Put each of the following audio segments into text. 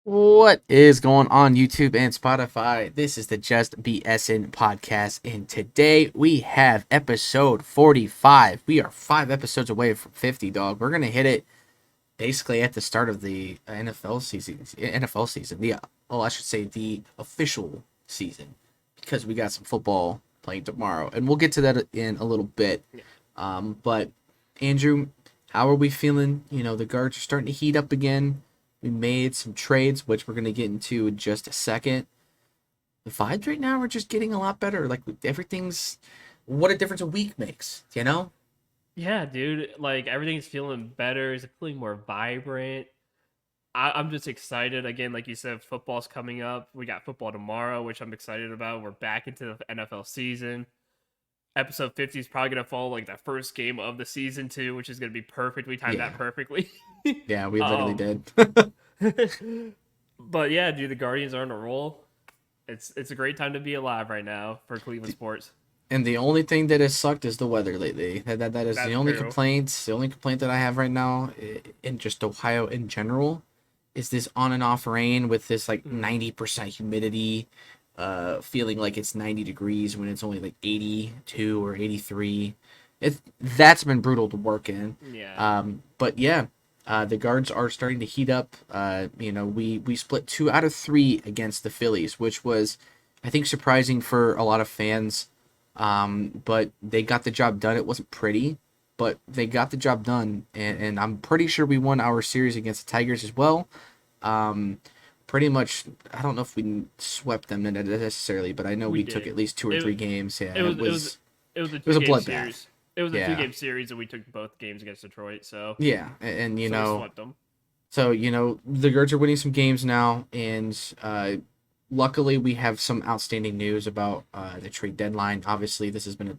What is going on YouTube and Spotify? This is the Just BSN podcast, and today we have episode 45. We are 5 episodes away from 50, dog. We're gonna hit it basically at the start of the NFL season. NFL season, I should say the official season, because we got some football playing tomorrow, and we'll get to that in a little bit. Yeah. But Andrew, how are we feeling? The guards are starting to heat up again. We made some trades, which we're going to get into in just a second. The vibes right now are just getting a lot better. Like, everything's what a difference a week makes, you know? Yeah, dude. Like everything's feeling better. It's feeling more vibrant. I'm just excited. Again, like you said, football's coming up. We got football tomorrow, which I'm excited about. We're back into the NFL season. Episode 50 is probably gonna fall like the first game of the season too, which is gonna be perfect. We timed that Yeah. perfectly. Yeah, we literally um, did. but yeah, dude, the Guardians are on a roll. It's a great time to be alive right now for Cleveland sports. And the only thing that has sucked is the weather lately. That is the That's only true. complaint. The only complaint that I have right now in just Ohio in general is this on and off rain with this like Mm, 90% humidity, feeling like it's 90 degrees when it's only like 82 or 83. That's been brutal to work in. yeah, But yeah, the guards are starting to heat up. We split 2 out of 3 against the Phillies, which was, I think, surprising for a lot of fans. But they got the job done. It wasn't pretty, but they got the job done, and I'm pretty sure we won our series against the Tigers as well. Um, Pretty much, I don't know if we swept them necessarily, but I know we we took did. at least 2 or 3 games. Yeah, It and was it it was was it was a it was two a game bloodbath. series. It was a two Yeah, game series, and we took both games against Detroit. So yeah, and so we swept them. the Birds are winning some games now, and luckily we have some outstanding news about the trade deadline. Obviously, this has been a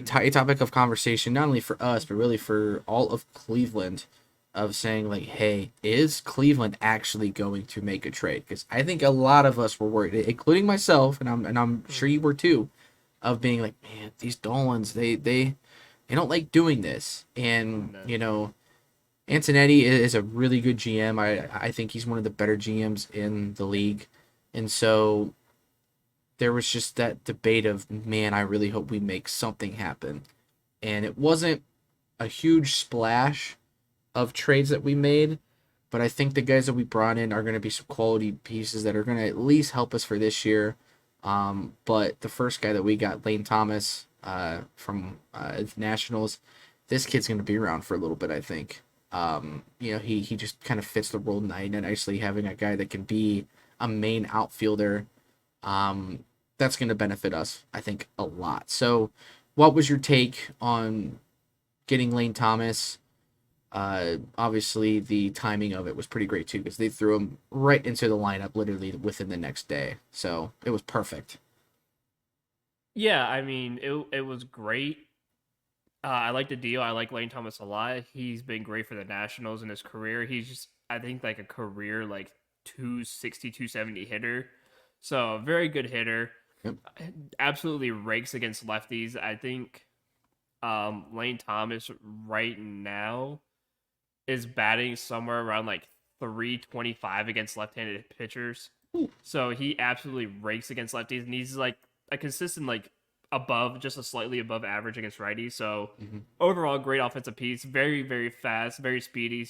topic of conversation not only for us but really for all of Cleveland, of saying like, hey, is Cleveland actually going to make a trade? Because I think a lot of us were worried, including myself, and I'm sure Mhm. you were too, of being like, man, these Dolans, they don't like doing this, and No. Antonetti is a really good GM. I think he's one of the better GMs in the league. And so there was just that debate of, man, I really hope we make something happen. And it wasn't a huge splash of trades that we made, but I think the guys that we brought in are going to be some quality pieces that are going to at least help us for this year. But the first guy that we got, Lane Thomas, from the Nationals, this kid's going to be around for a little bit, I think. He just kind of fits the role nicely, having a guy that can be a main outfielder. That's going to benefit us, I think, a lot. So, what was your take on getting Lane Thomas? Obviously, the timing of it was pretty great too, because they threw him right into the lineup literally within the next day. So it was perfect. Yeah, I mean it was great. I like the deal. I like Lane Thomas a lot. He's been great for the Nationals in his career. He's just I think like a career like 260, 270 hitter. So a very good hitter. Yep. Absolutely rakes against lefties. I think Lane Thomas right now is batting somewhere around like 325 against left-handed pitchers. So he absolutely rakes against lefties, and he's like a consistent like above, just a slightly above average against righties. So Mm-hmm. overall, great offensive piece. Very very fast, very speedy.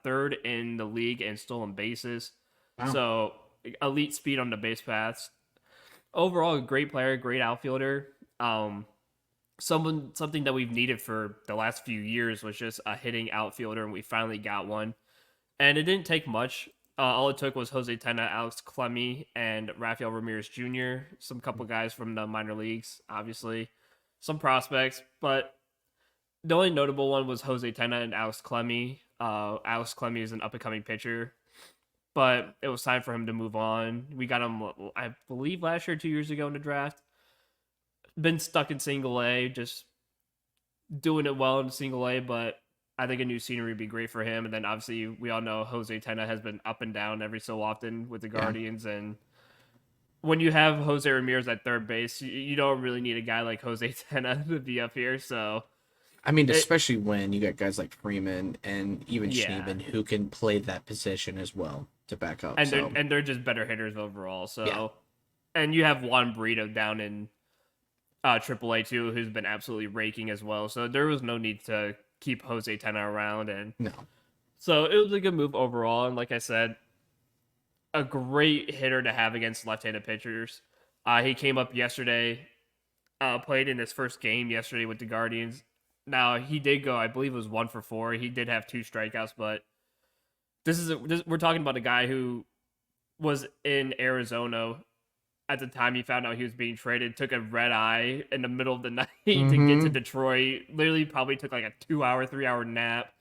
Third in the league in stolen bases. Wow. So elite speed on the base paths. Overall, a great player, great outfielder. Something that we've needed for the last few years was just a hitting outfielder, and we finally got one. And it didn't take much. All it took was Jose Tena, Alex Clemmie, and Rafael Ramirez Jr. Some couple guys from the minor leagues, obviously, some prospects, but the only notable one was Jose Tena and Alex Clemmie. Alex Clemmie is an up and coming pitcher, but it was time for him to move on. We got him, I believe, last year, 2 years ago in the draft. Been stuck in single A, just doing it well in single A, but I think a new scenery would be great for him. And then obviously we all know Jose Tena has been up and down every so often with the Yeah. Guardians. And when you have Jose Ramirez at third base, you don't really need a guy like Jose Tena to be up here. So I mean, It, especially when you got guys like Freeman and even yeah, Schneeman who can play that position as well to back up. and So they're just better hitters overall. yeah, So, and you have Juan Burrito down in AAA too, who's been absolutely raking as well. So there was no need to keep Jose Tena around, and no, so it was a good move overall. And like I said, a great hitter to have against left-handed pitchers. He came up yesterday, played in his first game yesterday with the Guardians. Now he did go, I believe it was 1 for 4. He did have 2 strikeouts, but we're talking about a guy who was in Arizona at the time he found out he was being traded. Took a red eye in the middle of the night to get to mm-hmm. Detroit. Literally, probably took like a 2 hour, 3 hour nap.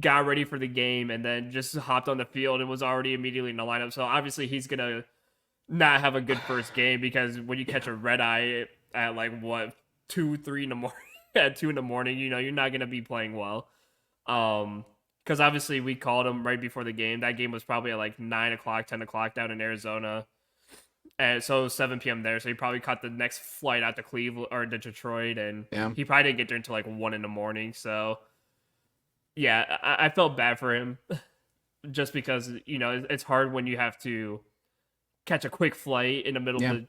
Got ready for the game and then just hopped on the field and was already immediately in the lineup. So obviously he's gonna not have a good first game because when you catch Yeah, a red eye at like what 2, 3 in the morning at 2 in the morning, you're not gonna be playing well. Because obviously we called him right before the game. That game was probably at like 9 o'clock, 10 o'clock down in Arizona, and so it was 7 p.m. there. So he probably caught the next flight out to Cleveland or to Detroit, and yeah, he probably didn't get there until like 1 in the morning. So yeah, I felt bad for him just because it's hard when you have to catch a quick flight in the middle of yeah. the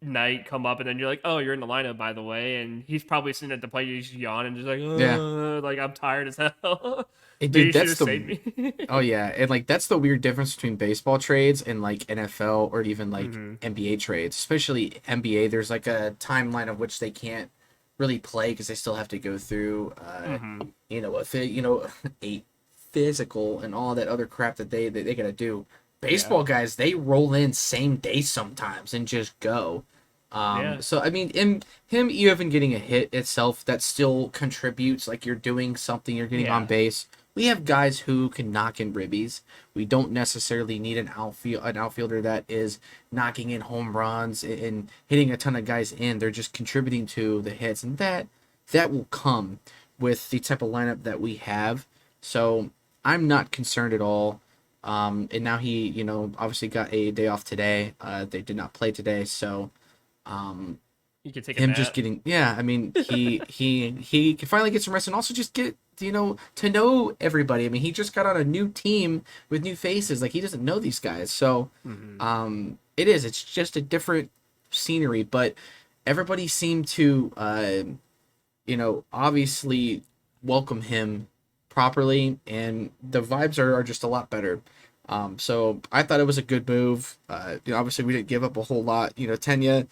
night, come up, and then you're like, oh, you're in the lineup, by the way. And he's probably sitting at the plate, he's yawning, just Yeah. like I'm tired as hell. Maybe Dude, you should that's have the saved me. oh yeah, and like that's the weird difference between baseball trades and like NFL or even like hmm NBA trades. Especially NBA, there's like a timeline of which they can't really play because they still have to go through hmm a physical and all that other crap that they gotta do. Yeah. Baseball guys, they roll in same day sometimes and just go. Yeah. So I mean, him even getting a hit itself, that still contributes. Like you're doing something, you're getting on Yeah. base. We have guys who can knock in ribbies. We don't necessarily need an outfielder that is knocking in home runs and hitting a ton of guys in. They're just contributing to the hits, and that will come with the type of lineup that we have. So I'm not concerned at all. And now he, obviously got a day off today. They did not play today, so um, You could take a him just nap. getting, yeah, I mean, he can finally get some rest and also just get, to know everybody. I mean, he just got on a new team with new faces. Like he doesn't know these guys, so hmm it's just a different scenery. But everybody seemed to, obviously welcome him properly, and the vibes are just a lot better. So I thought it was a good move. Obviously we didn't give up a whole lot. Tenya,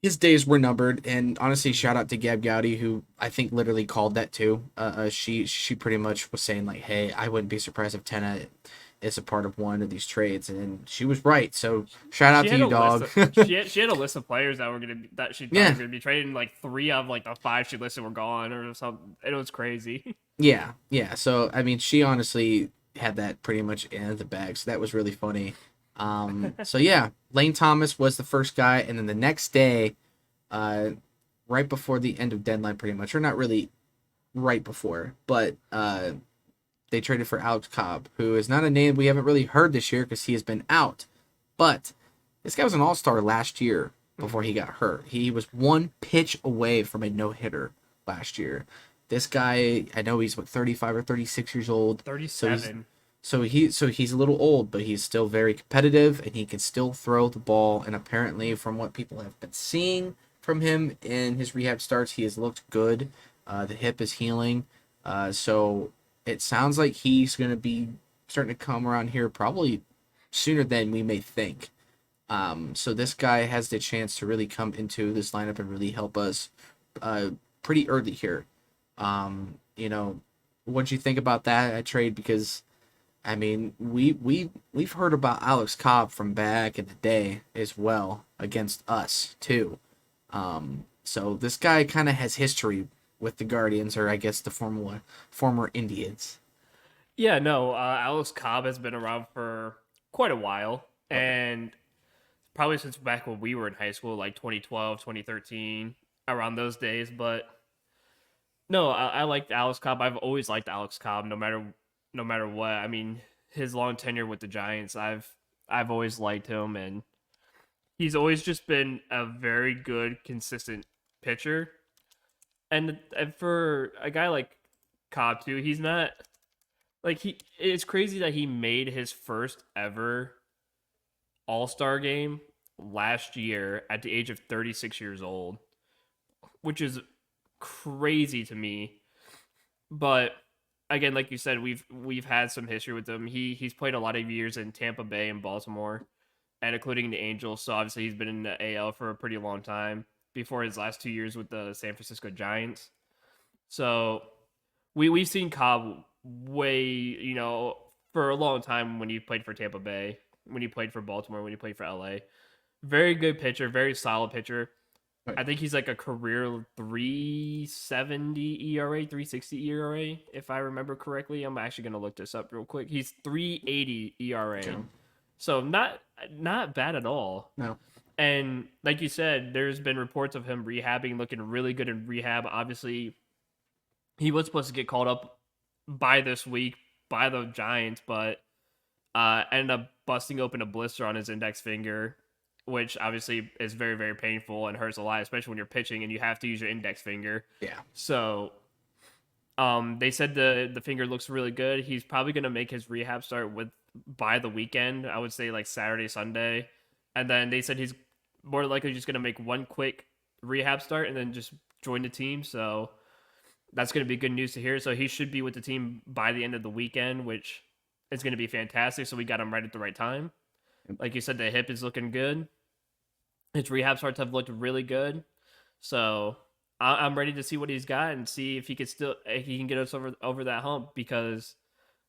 his days were numbered, and honestly, shout out to Gab Gowdy, who I think literally called that too. She pretty much was saying like, "Hey, I wouldn't be surprised if Tenna is a part of one of these trades," and she was right. So shout out She to had you, a list. dog. She had a list of players that were that she thought Yeah, were gonna be traded. And like 3 of like the 5 she listed were gone or something. It was crazy. yeah, yeah. So I mean, she honestly had that pretty much in the bag. So that was really funny. So yeah, Lane Thomas was the first guy, and then the next day, uh, right before the end of deadline, pretty much, or not really right before, but they traded for Alex Cobb, who is not a name we haven't really heard this year because he has been out. But this guy was an all-star last year before he hmm got hurt. He was one pitch away from a no-hitter last year. This guy, I know he's 35 or 36 years old, so he's 37. he's a little old, but he's still very competitive and he can still throw the ball. And apparently, from what people have been seeing from him in his rehab starts, he has looked good. The hip is healing, so it sounds like he's going to be starting to come around here probably sooner than we may think. So this guy has the chance to really come into this lineup and really help us uh, pretty early here. You know, what do you think about that trade? Because I mean, we've heard about Alex Cobb from back in the day as well against us too. So this guy kind of has history with the Guardians, or I guess the former Indians. Yeah, no. Alex Cobb has been around for quite a while, Okay. and probably since back when we were in high school, like 2012, 2013, around those days. But no, I liked Alex Cobb. I've always liked Alex Cobb, no matter what. I mean, his long tenure with the Giants, I've always liked him, and he's always just been a very good, consistent pitcher. And for a guy like Cobb too, he's not like he. It's crazy that he made his first ever All Star game last year at the age of 36 years old, which is crazy to me. But again, like you said, we've had some history with him. He's played a lot of years in Tampa Bay and Baltimore, and including the Angels. So obviously he's been in the AL for a pretty long time before his last 2 years with the San Francisco Giants. So we've seen Cobb way, for a long time when he played for Tampa Bay, when he played for Baltimore, when he played for LA. Very good pitcher, very solid pitcher. Right. I think he's like a career 370 ERA, 360 ERA, if I remember correctly. I'm actually gonna look this up real quick. He's 380 ERA. Okay. So not bad at all. No. And like you said, there's been reports of him rehabbing, looking really good in rehab. Obviously, he was supposed to get called up by this week by the Giants, but ended up busting open a blister on his index finger, which obviously is very, very painful and hurts a lot, especially when you're pitching and you have to use your index finger. Yeah. So they said the finger looks really good. He's probably gonna make his rehab start with by the weekend. I would say like Saturday, Sunday, and then they said he's more likely just gonna make one quick rehab start and then just join the team. So that's gonna be good news to hear. So he should be with the team by the end of the weekend, which is gonna be fantastic. So we got him right at the right time. Like you said, the hip is looking good. His rehab starts have looked really good. So I'm ready to see what he's got and see if he could still if he can get us over that hump because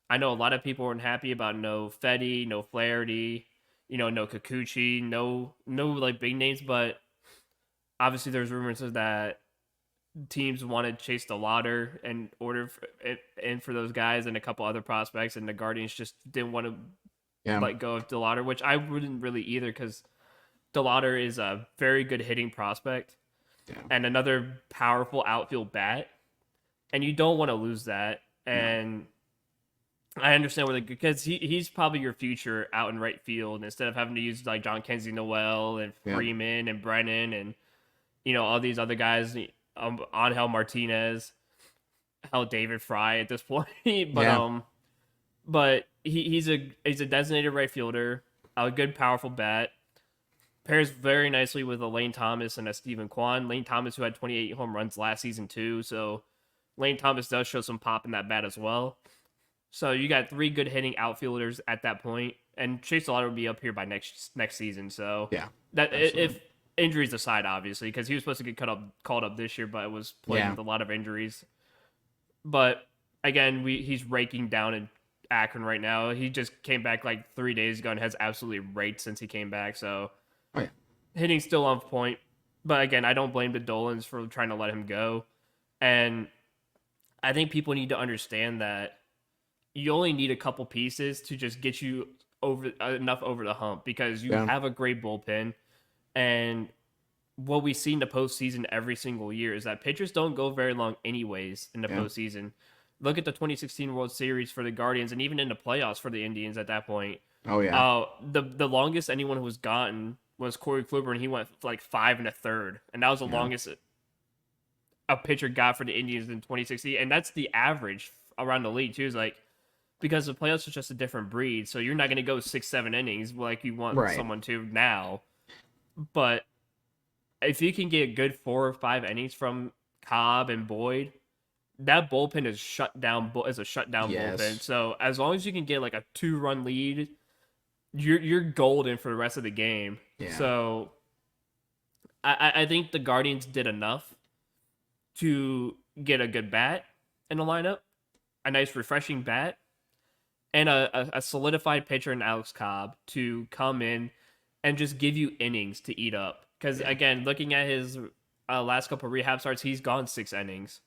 I know a lot of people weren't happy about no Fetty, no Flaherty, no Kikuchi, no like big names, but obviously there's rumors of that teams wanted Chase the Lauder and order in for those guys and a couple other prospects, and the Guardians just didn't want to Yeah. let go of DeLauder, which I wouldn't really either because DeLauder is a very good hitting prospect Yeah. and another powerful outfield bat, and you don't want to lose that. No. And I understand where because he's probably your future out in right field instead of having to use like John Kenzie Noel and Yeah. Freeman and Brennan and all these other guys, Angel Martinez, hell David Fry at this point, but Yeah. but he's a designated right fielder, a good powerful bat. Pairs very nicely with a Lane Thomas and a Stephen Kwan. Lane Thomas, who had 28 home runs last season too, so Lane Thomas does show some pop in that bat as well. So you got three good hitting outfielders at that point, and Chase Lauder will be up here by next season. So Yeah. that Absolutely. if injuries aside, obviously, because he was supposed to get called up this year, but it was playing Yeah. with a lot of injuries. But again, he's raking down in Akron right now. He just came back like 3 days ago and has absolutely raked since he came back. So Oh yeah. hitting still on point. But again, I don't blame the Dolans for trying to let him go. And I think people need to understand that you only need a couple pieces to just get you over the hump because you Yeah. have a great bullpen. And what we see in the postseason every single year is that pitchers don't go very long anyways in the Yeah. postseason. Look at the 2016 World Series for the Guardians and even in the playoffs for the Indians at that point. Oh yeah. The longest anyone was gotten was Corey Kluber, and he went like 5 1/3, and that was the Yeah. longest a pitcher got for the Indians in 2016, and that's the average around the league too. Is like because the playoffs is just a different breed, so you're not going to go 6 7 innings like you want Right. someone to now. But if you can get good 4 or 5 innings from Cobb and Boyd, that bullpen is is a shutdown Yes. bullpen. So as long as you can get like a 2 run lead, you're golden for the rest of the game. Yeah. So I think the Guardians did enough to get a good bat in the lineup, a nice refreshing bat, and a solidified pitcher in Alex Cobb to come in and just give you innings to eat up. Because Yeah. again, looking at his last couple of rehab starts, he's gone 6 innings,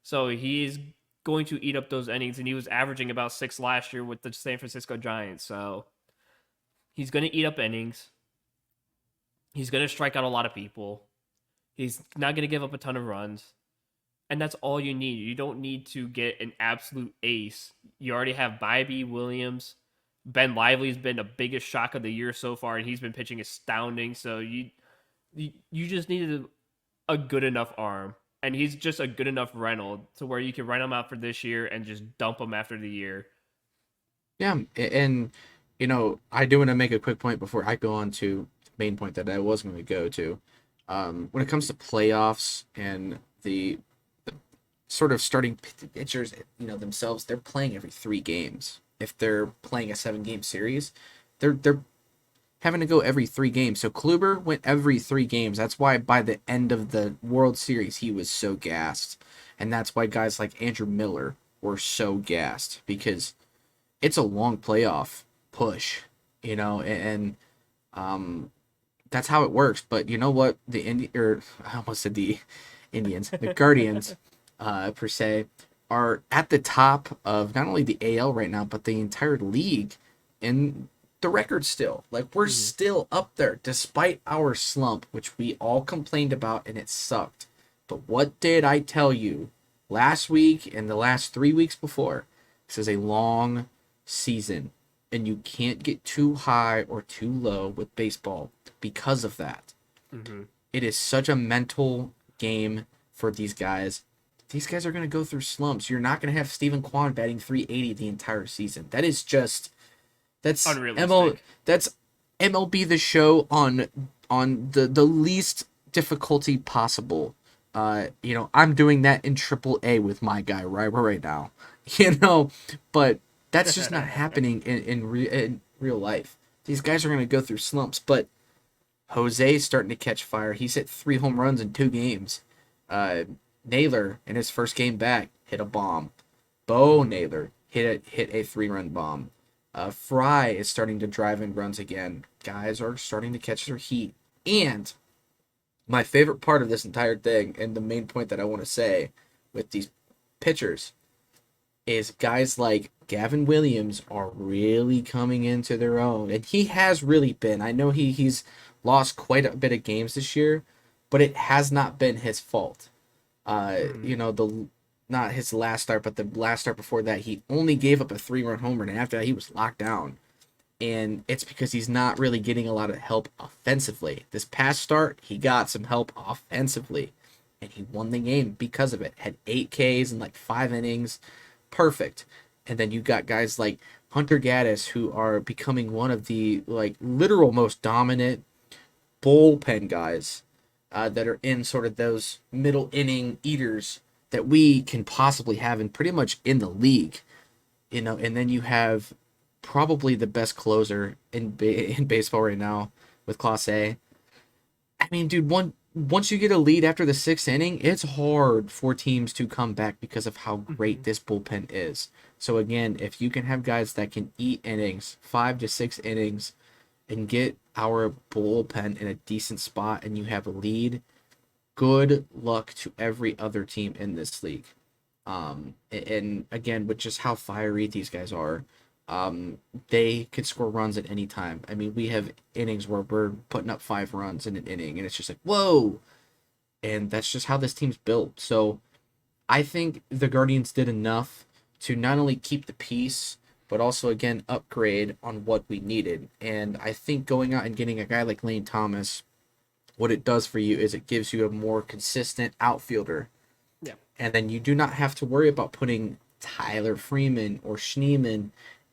so he's going to eat up those innings, and he was averaging about 6 last year with the San Francisco Giants. So he's going to eat up innings. He's going to strike out a lot of people. He's not going to give up a ton of runs. And that's all you need. You don't need to get an absolute ace. You already have Bybee, Williams. Ben Lively's been the biggest shock of the year so far, and he's been pitching astounding. So you just needed a good enough arm. and he's just a good enough rental to where you can rent him out for this year and just dump him after the year. Yeah, and I do want to make a quick point before I go on to the main point that I was going to go to. When it comes to playoffs and the sort of starting pitchers, themselves, they're playing every 3 games. If they're playing a 7-game series, they're having to go every 3 games. So Kluber went every 3 games. That's why by the end of the World Series he was so gassed, and that's why guys like Andrew Miller were so gassed because it's a long playoff push, and that's how it works. But you know what? I almost said the Indians, the Guardians, per se, are at the top of not only the AL right now, but the entire league in the record still. Like, we're Mhm. still up there despite our slump, which we all complained about and it sucked. But what did I tell you last week and the last 3 weeks before? This is a long season, and you can't get too high or too low with baseball because of that. Mhm. It is such a mental game for these guys. These guys are going to go through slumps. You're not going to have Stephen Kwan batting 380 the entire season. That's ML Unrealistic. that's MLB the Show on the least difficulty possible. I'm doing that in Triple A with my guy right now. But that's just not happening in real life. These guys are gonna go through slumps, but Jose's starting to catch fire. He's hit 3 home runs in 2 games. Uh, Naylor in his first game back hit a bomb. Bo Mhm. Naylor hit a 3-run bomb. Fry is starting to drive in runs again. Guys are starting to catch their heat. And my favorite part of this entire thing, and the main point that I want to say with these pitchers, is guys like Gavin Williams are really coming into their own. And he has really been. I know he's lost quite a bit of games this year, but it has not been his fault. Mhm. The not his last start, but the last start before that, he only gave up a 3-run homer, and after that, he was locked down. And it's because he's not really getting a lot of help offensively. This past start, he got some help offensively, and he won the game because of it. Had 8 Ks in like 5 innings, perfect. And then you got guys like Hunter Gaddis who are becoming one of the like literal most dominant bullpen guys that are in sort of those middle inning eaters that we can possibly have in pretty much in the league, and then you have probably the best closer in baseball right now with Class A. I mean, dude, once you get a lead after the 6th inning, it's hard for teams to come back because of how great Mhm. this bullpen is. So again, if you can have guys that can eat innings, 5 to 6 innings, and get our bullpen in a decent spot, and you have a lead, good luck to every other team in this league. And again, with just how fiery these guys are, they can score runs at any time. I mean, we have innings where we're putting up 5 runs in an inning, and it's just like, whoa. And that's just how this team's built. So I think the Guardians did enough to not only keep the peace, but also again upgrade on what we needed. And I think going out and getting a guy like Lane Thomas, what it does for you is it gives you a more consistent outfielder, Yeah. and then you do not have to worry about putting Tyler Freeman or Schneeman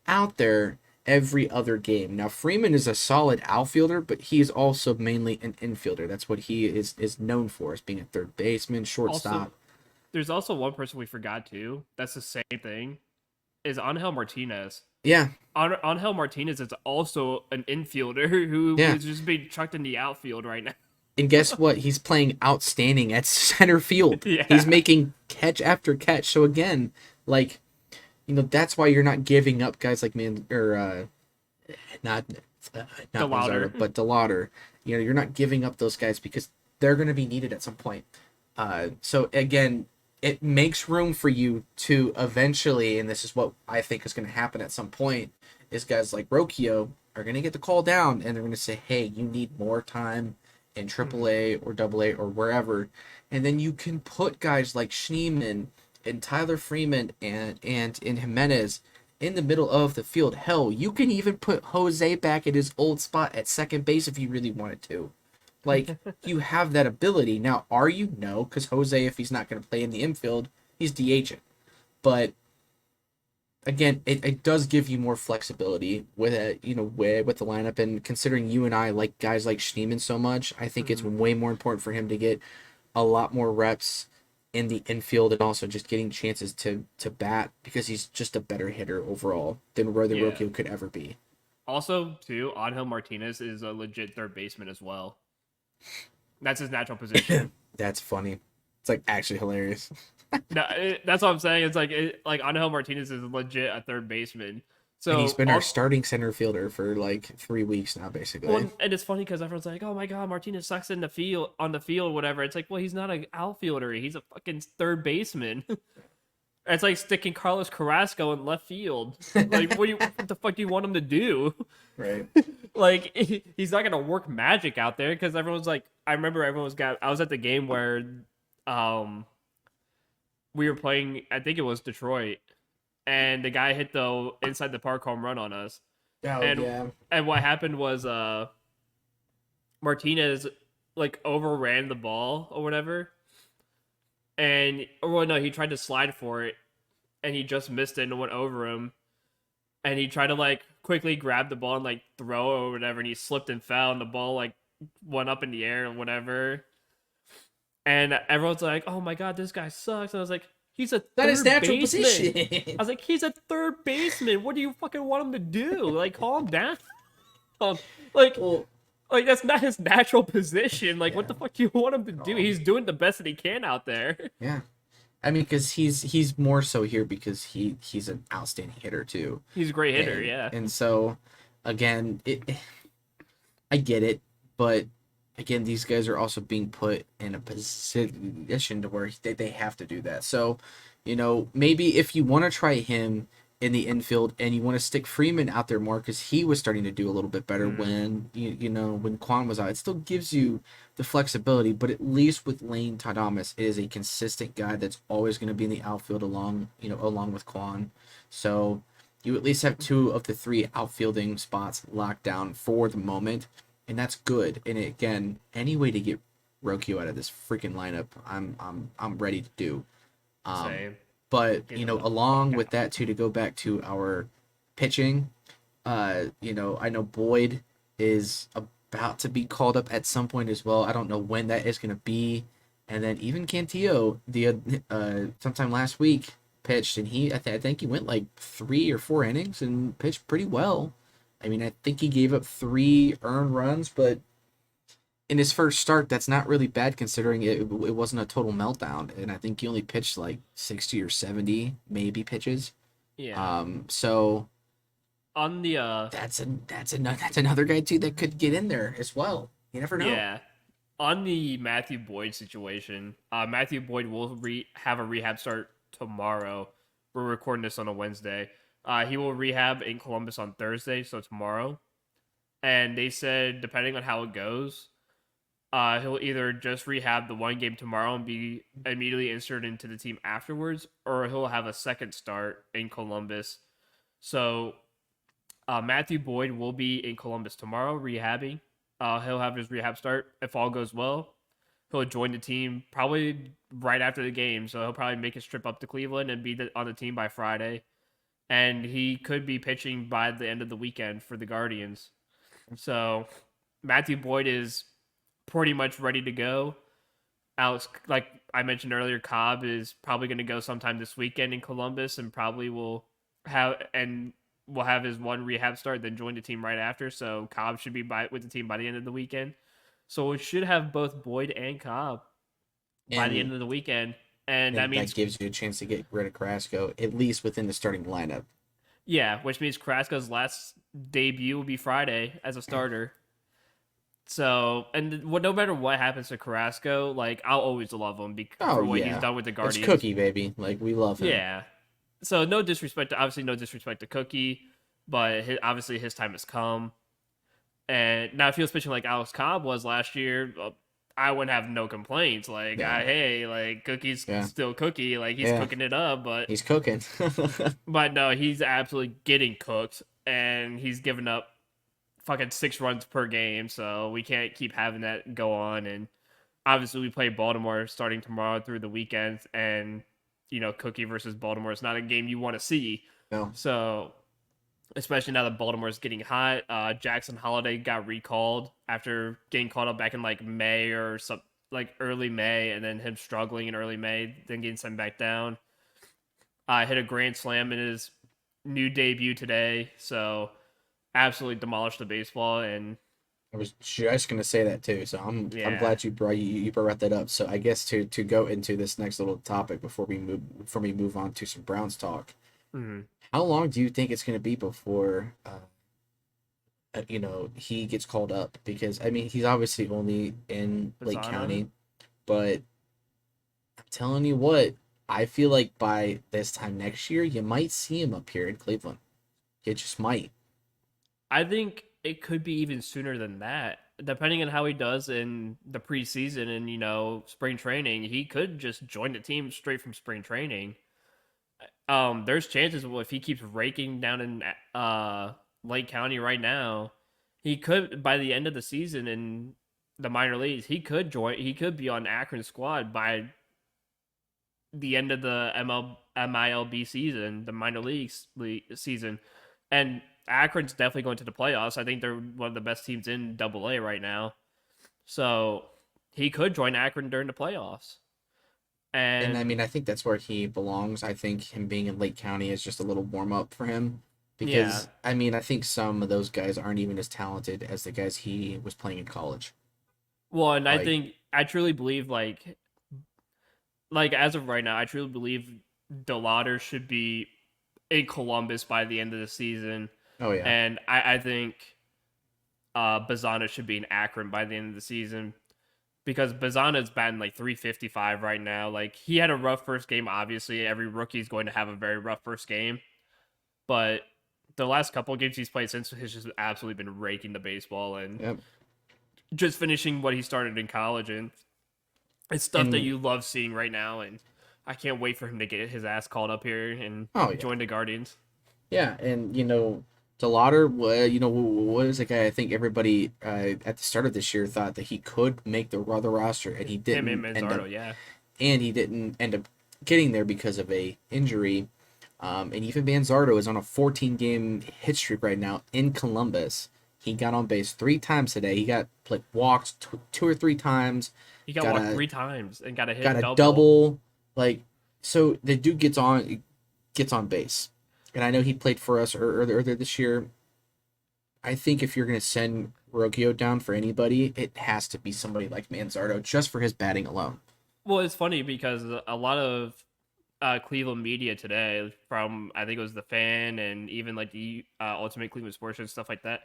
out there every other game. Now Freeman is a solid outfielder, but he is also mainly an infielder. That's what he is known for, as being a third baseman, Also, shortstop. there's also one person we forgot too. That's the same thing. Is Angel Martinez. Yeah, Angel Martinez is also an infielder who yeah. is just being chucked in the outfield right And now. guess what? He's playing outstanding at center field. He's Yeah. making catch after catch. So again, like, that's why you're not giving up guys like Man or not The not Manzardo, louder. but Delauder. You're not giving up those guys because they're going to be needed at some point. So again, it makes room for you to eventually, and this is what I think is going to happen at some point, is guys like Rocchio are going to get the call down, and they're going to say, "Hey, you need more time in Mhm. AAA or AA or wherever," and then you can put guys like Schneeman and Tyler Freeman and in Jimenez in the middle of the field. Hell, you can even put Jose back at his old spot at second base if you really wanted to. Like, you have that ability. Now, are you? No, because Jose, if he's not going to play in the infield, he's DHing. But again, it does give you more flexibility with it, with the lineup. And considering you and I like guys like Schneemann so much, I think it's Mhm. way more important for him to get a lot more reps in the infield and also just getting chances to bat because he's just a better hitter overall than Roy Yeah. Rocchio could ever be. Also, too, Angel Martinez is a legit third baseman as well. That's his natural position. That's funny. It's like actually hilarious. No, that's what I'm saying. It's like Angel Martinez is legit a third baseman. And he's So been our all starting center fielder for like 3 weeks now, basically. well, and it's funny because everyone's like, "Oh my God, Martinez sucks in the field on the field, whatever." It's like, well, he's not an outfielder. He's a fucking third baseman. It's like sticking Carlos Carrasco in left field. Like, what the fuck do you want him to do? Right. Like, he's not gonna work magic out there because everyone's like, I remember I was at the game where, um, we were playing. I think it was Detroit, and the guy hit the inside the park home run on us. Oh And yeah. what happened was Martinez like overran the ball or whatever, and or well, no, he tried to slide for it, and he just missed it and went over him, and he tried to like quickly grab the ball and like throw it or whatever, and he slipped and fell, and the ball like went up in the air or whatever, and everyone's like, "Oh my God, this guy sucks," and I was like, "He's a Not his third natural baseman." position. I was like, "He's a third baseman. What do you fucking want him to do? Like, calm down." Like, Well, that's not his natural position. Like, what yeah. the fuck do you want him to do? Oh, He's doing the best that he can out there. yeah. I mean, because he's more so here because he's an outstanding hitter too, He's a great hitter, and yeah. and so again, I get it, but again, these guys are also being put in a position to where they have to do that. So, maybe if you want to try him in the infield and you want to stick Freeman out there more because he was starting to do a little bit better Mm, when when Quan was out, it still gives you the flexibility. But at least with Lane Thomas, it is a consistent guy that's always going to be in the outfield along with Quan. So you at least have two of the three outfielding spots locked down for the moment, and that's good. And again, any way to get Rokio out of this freaking lineup, I'm ready to do. Um, same. but Get him the along fuck with out. that too, to go back to our pitching, I know Boyd is about to be called up at some point as well. I don't know when that is going to be. And then even Cantillo, the sometime last week pitched, and I think he went like 3 or 4 innings and pitched pretty well. I mean, I think he gave up 3 earned runs, but in his first start, that's not really bad considering it wasn't a total meltdown, and I think he only pitched like 60 or 70 maybe pitches. Yeah. So On the that's another guy too that could get in there as well. You never know. yeah. On the Matthew Boyd situation, Matthew Boyd will have a rehab start tomorrow. We're recording this on a Wednesday. He will rehab in Columbus on Thursday, so tomorrow. And they said depending on how it goes, he'll either just rehab the one game tomorrow and be immediately inserted into the team afterwards, or he'll have a second start in Columbus. So Matthew Boyd will be in Columbus tomorrow rehabbing. He'll have his rehab start if all goes well. He'll join the team probably right after the game, so he'll probably make his trip up to Cleveland and be on the team by Friday. And he could be pitching by the end of the weekend for the Guardians. So Matthew Boyd is pretty much ready to go. Alex, like I mentioned earlier, Cobb is probably going to go sometime this weekend in Columbus, and probably will have his one rehab start, then join the team right after. So Cobb should be with the team by the end of the weekend. So we should have both Boyd and Cobb by the And end of the weekend, and that then that means gives you a chance to get rid of Carrasco at least within the starting lineup. yeah, which means Carrasco's last debut will be Friday as a starter. So, and no matter what happens to Carrasco, like I'll always love him Oh for what he's yeah, done with the it's Guardians. Cookie baby. Like we love him. Yeah. So no disrespect to obviously no disrespect to Cookie, but obviously his time has come. And now if he was pitching like Alex Cobb was last year, I would have no complaints. Like, Yeah, hey, like Cookie's yeah, still Cookie, like he's yeah. cooking it up, but He's cooking. no, he's absolutely getting cooked, and he's given up fucking 6 runs per game, so we can't keep having that go on. And obviously, we play Baltimore starting tomorrow through the weekend, and Cookie versus Baltimore is not a game you want to see. No. So, especially now that Baltimore's getting hot, Jackson Holiday got recalled after getting called up back in like May or some like early May, and then him struggling in early May, then getting sent back down. Hit a grand slam in his new debut today, so absolutely demolished the baseball. And I was just gonna say that too, so I'm yeah. glad you brought that up. So I guess to go into this next little topic before we move on to some Browns talk. Mhm. How long do you think it's gonna be before he gets called up? Because I mean he's obviously only in Lake Bazana. County, but I'm telling you what, I feel like by this time next year you might see him up here in Cleveland. You just might. I think it could be even sooner than that. Depending on how he does in the preseason and spring training, he could just join the team straight from spring training. There's chances if he keeps raking down in Lake County right now, he could by the end of the season in the minor leagues, he could join. He could be on Akron's squad by the end of the MILB season, the minor leagues season, and Akron's definitely going to the playoffs. I think they're one of the best teams in Double A right now, so he could join Akron during the playoffs. And I And mean, I think that's where he belongs. I think him being in Lake County is just a little warm up for him yeah, because I mean, I think some of those guys aren't even as talented as the guys he was playing in college. well, and I Like, think I truly believe like as of right now, I truly believe Delauder should be in Columbus by the end of the season, oh yeah, and I think Bazana should be in Akron by the end of the season because Bazana's batting like 355 right now. Like he had a rough first game. Obviously, every rookie is going to have a very rough first game, but the last couple of games he's played since has just absolutely been raking the baseball and yep. just finishing what he started in college. And it's stuff that And you love seeing right now. And I can't wait for him to get his ass called up here and oh yeah, join the Guardians. yeah, and Delauder, was a guy I think everybody at the start of this year thought that he could make the roster, and Him and Manzardo, yeah. he didn't end up getting there because of a injury. And even Manzardo is on a 14 game hit streak right now in Columbus. He got on base 3 times today. He got like walked 2 or 3 times. He got Got walked a 3 times and got a got hit a double. double. Like so, the dude gets on base. And I know he played for us earlier this year. I think if you're gonna send Rocchio down for anybody, it has to be somebody like Manzardo just for his batting alone. Well, it's funny because a lot of Cleveland media today, from I think it was the Fan and even like the Ultimate Cleveland Sports and stuff like that,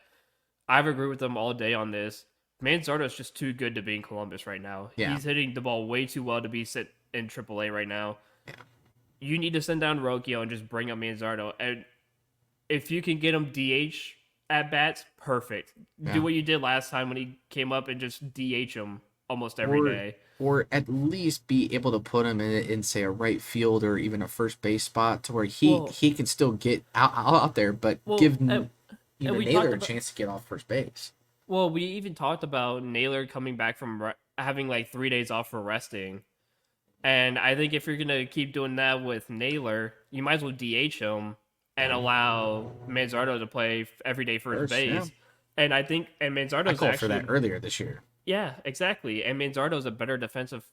I've agreed with them all day on this. Manzardo is just too good to be in Columbus right now. Yeah, He's hitting the ball way too well to be sit in AAA right now. yeah, You need to send down Rocchio and just bring up Manzardo. And if you can get him DH at bats, perfect. Do yeah. what you did last time when he came up and just DH him almost every or day. or at least be able to put him in say a right field or even a first base spot to where Well, he can still get out there, but well, give and we Naylor talked a about. chance to get off first base. Well, we even talked about Naylor coming back from having like 3 days off for resting. And I think if you're gonna keep doing that with Naylor, you might as well DH him and Yeah, allow Manzardo to play everyday first first, yeah. base. And I think I Manzardo's called for that actually earlier this year. yeah, exactly. And Manzardo's a better defensive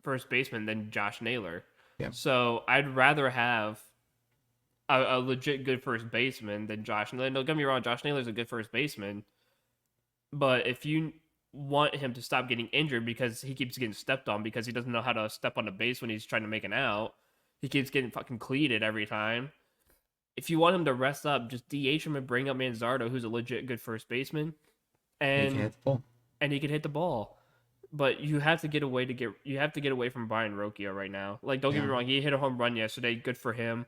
first baseman than Josh Naylor. Yeah, So I'd rather have a legit good first baseman than Josh Naylor. Don't get me wrong, Josh Naylor's a good first baseman, but if you want him to stop getting injured because he keeps getting stepped on because he doesn't know how to step on the base when he's trying to make an out, he keeps getting fucking cleated every time. If you want him to rest up, just DH him and bring up Manzardo, who's a legit good first baseman, and he can and hit the ball. he can hit the ball. But you have to get away from Brian Rocchio right now. Like, don't get me Yeah, wrong, he hit a home run yesterday, good for him.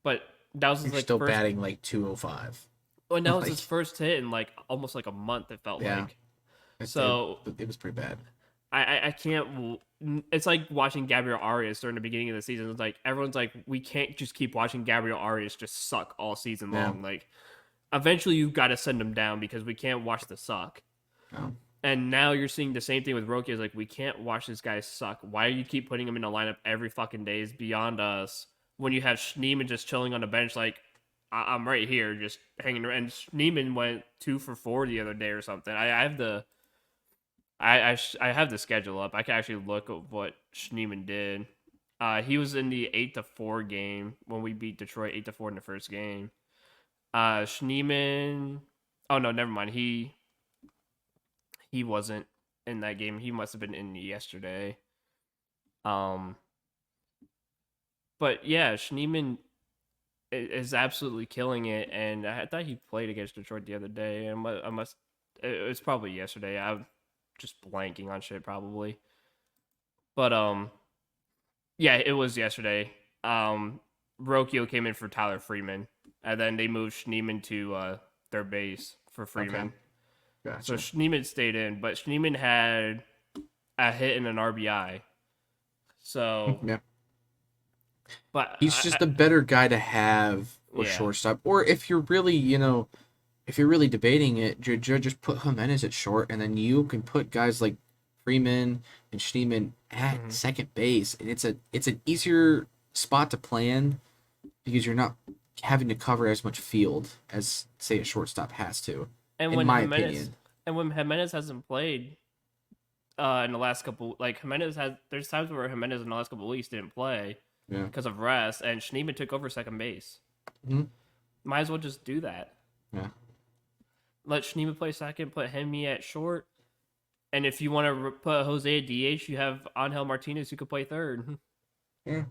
But that was his you're like still first. batting like 205. Well, that was his Like, first hit in like almost like a month. It felt yeah, like. it, it, So it was pretty bad. I can't. It's like watching Gabriel Arias during the beginning of the season. It's like everyone's like, we can't just keep watching Gabriel Arias just suck all season Yeah, long. Like eventually you got to send them down because we can't watch the suck. No. And now you're seeing the same thing with Roki. Is like, we can't watch this guy suck. Why do you keep putting him in the lineup every fucking day? Is beyond us. When you have Schneeman just chilling on the bench, like, I'm right here, just hanging around. And Schneeman went 2 for 4 the other day or something. I have the I have the schedule up. I can actually look at what Schneeman did. He was in the 8-4 game when we beat Detroit 8-4 in the first game. Schneeman. Oh no, never mind. He wasn't in that game. He must have been in yesterday. Um, but yeah, Schneeman is absolutely killing it, and I thought he played against Detroit the other day. I must. It was probably yesterday. I'm just blanking on shit probably, but yeah, it was yesterday. Rokio came in for Tyler Freeman, and then they moved Schneeman to third base for Okay. Freeman. So Gotcha. Schneeman stayed in, but Schneeman had a hit and an RBI. So, Yeah. but He's just a better guy to have for yeah, shortstop. Or if you're really, if you're really debating it, just put Jimenez at short, and then you can put guys like Freeman and Schneeman at hmm second base, and it's an easier spot to play in because you're not having to cover as much field as say a shortstop has to, and in when my Jimenez opinion. and when Jimenez hasn't played in the last couple, like Jimenez has, there's times where Jimenez in the last couple weeks didn't play Yeah. because of rest, and Schneeman took over second base. Mhm. Might as well just do that. Yeah. Let Schneeman play second, put Hemi at short, and if you want to put Jose at DH, you have Angel Martinez who could play third. Yeah.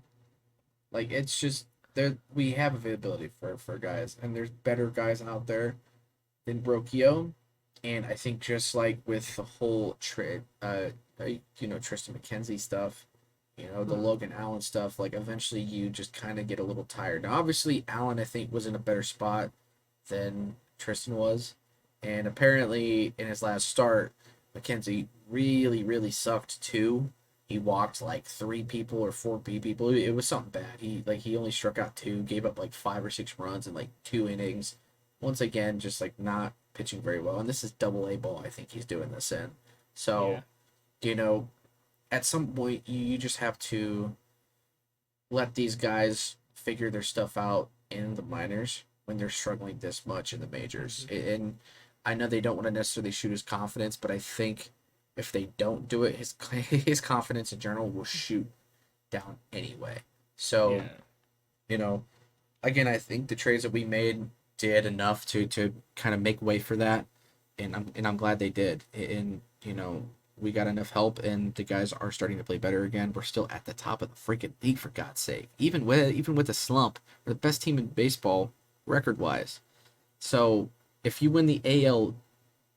Like it's just there we have availability for guys, and there's better guys out there than Brocchio. And I think just like with the whole trade, Tristan McKenzie stuff, the Mhm. Logan Allen stuff, like eventually you just kind of get a little tired. Now, obviously, Allen, I think, was in a better spot than Tristan was. And apparently, in his last start, McKenzie really, really sucked too. He walked like 3 people or 4 people. It was something bad. He only struck out 2, gave up like 5 or 6 runs in like 2 innings. Once again, just like not pitching very well. And this is double A ball, I think he's doing this in. Yeah. So, you know, at some point you just have to let these guys figure their stuff out in the minors when they're struggling this much in the majors. Mhm. And I know they don't want to necessarily shoot his confidence, but I think if they don't do it, his his confidence in general will shoot down anyway. So, Yeah. you know, again, I think the trades that we made did enough to kind of make way for that, and I'm glad they did. And we got enough help, and the guys are starting to play better again. We're still at the top of the freaking league, for God's sake. Even with the slump, we're the best team in baseball record wise. So if you win the AL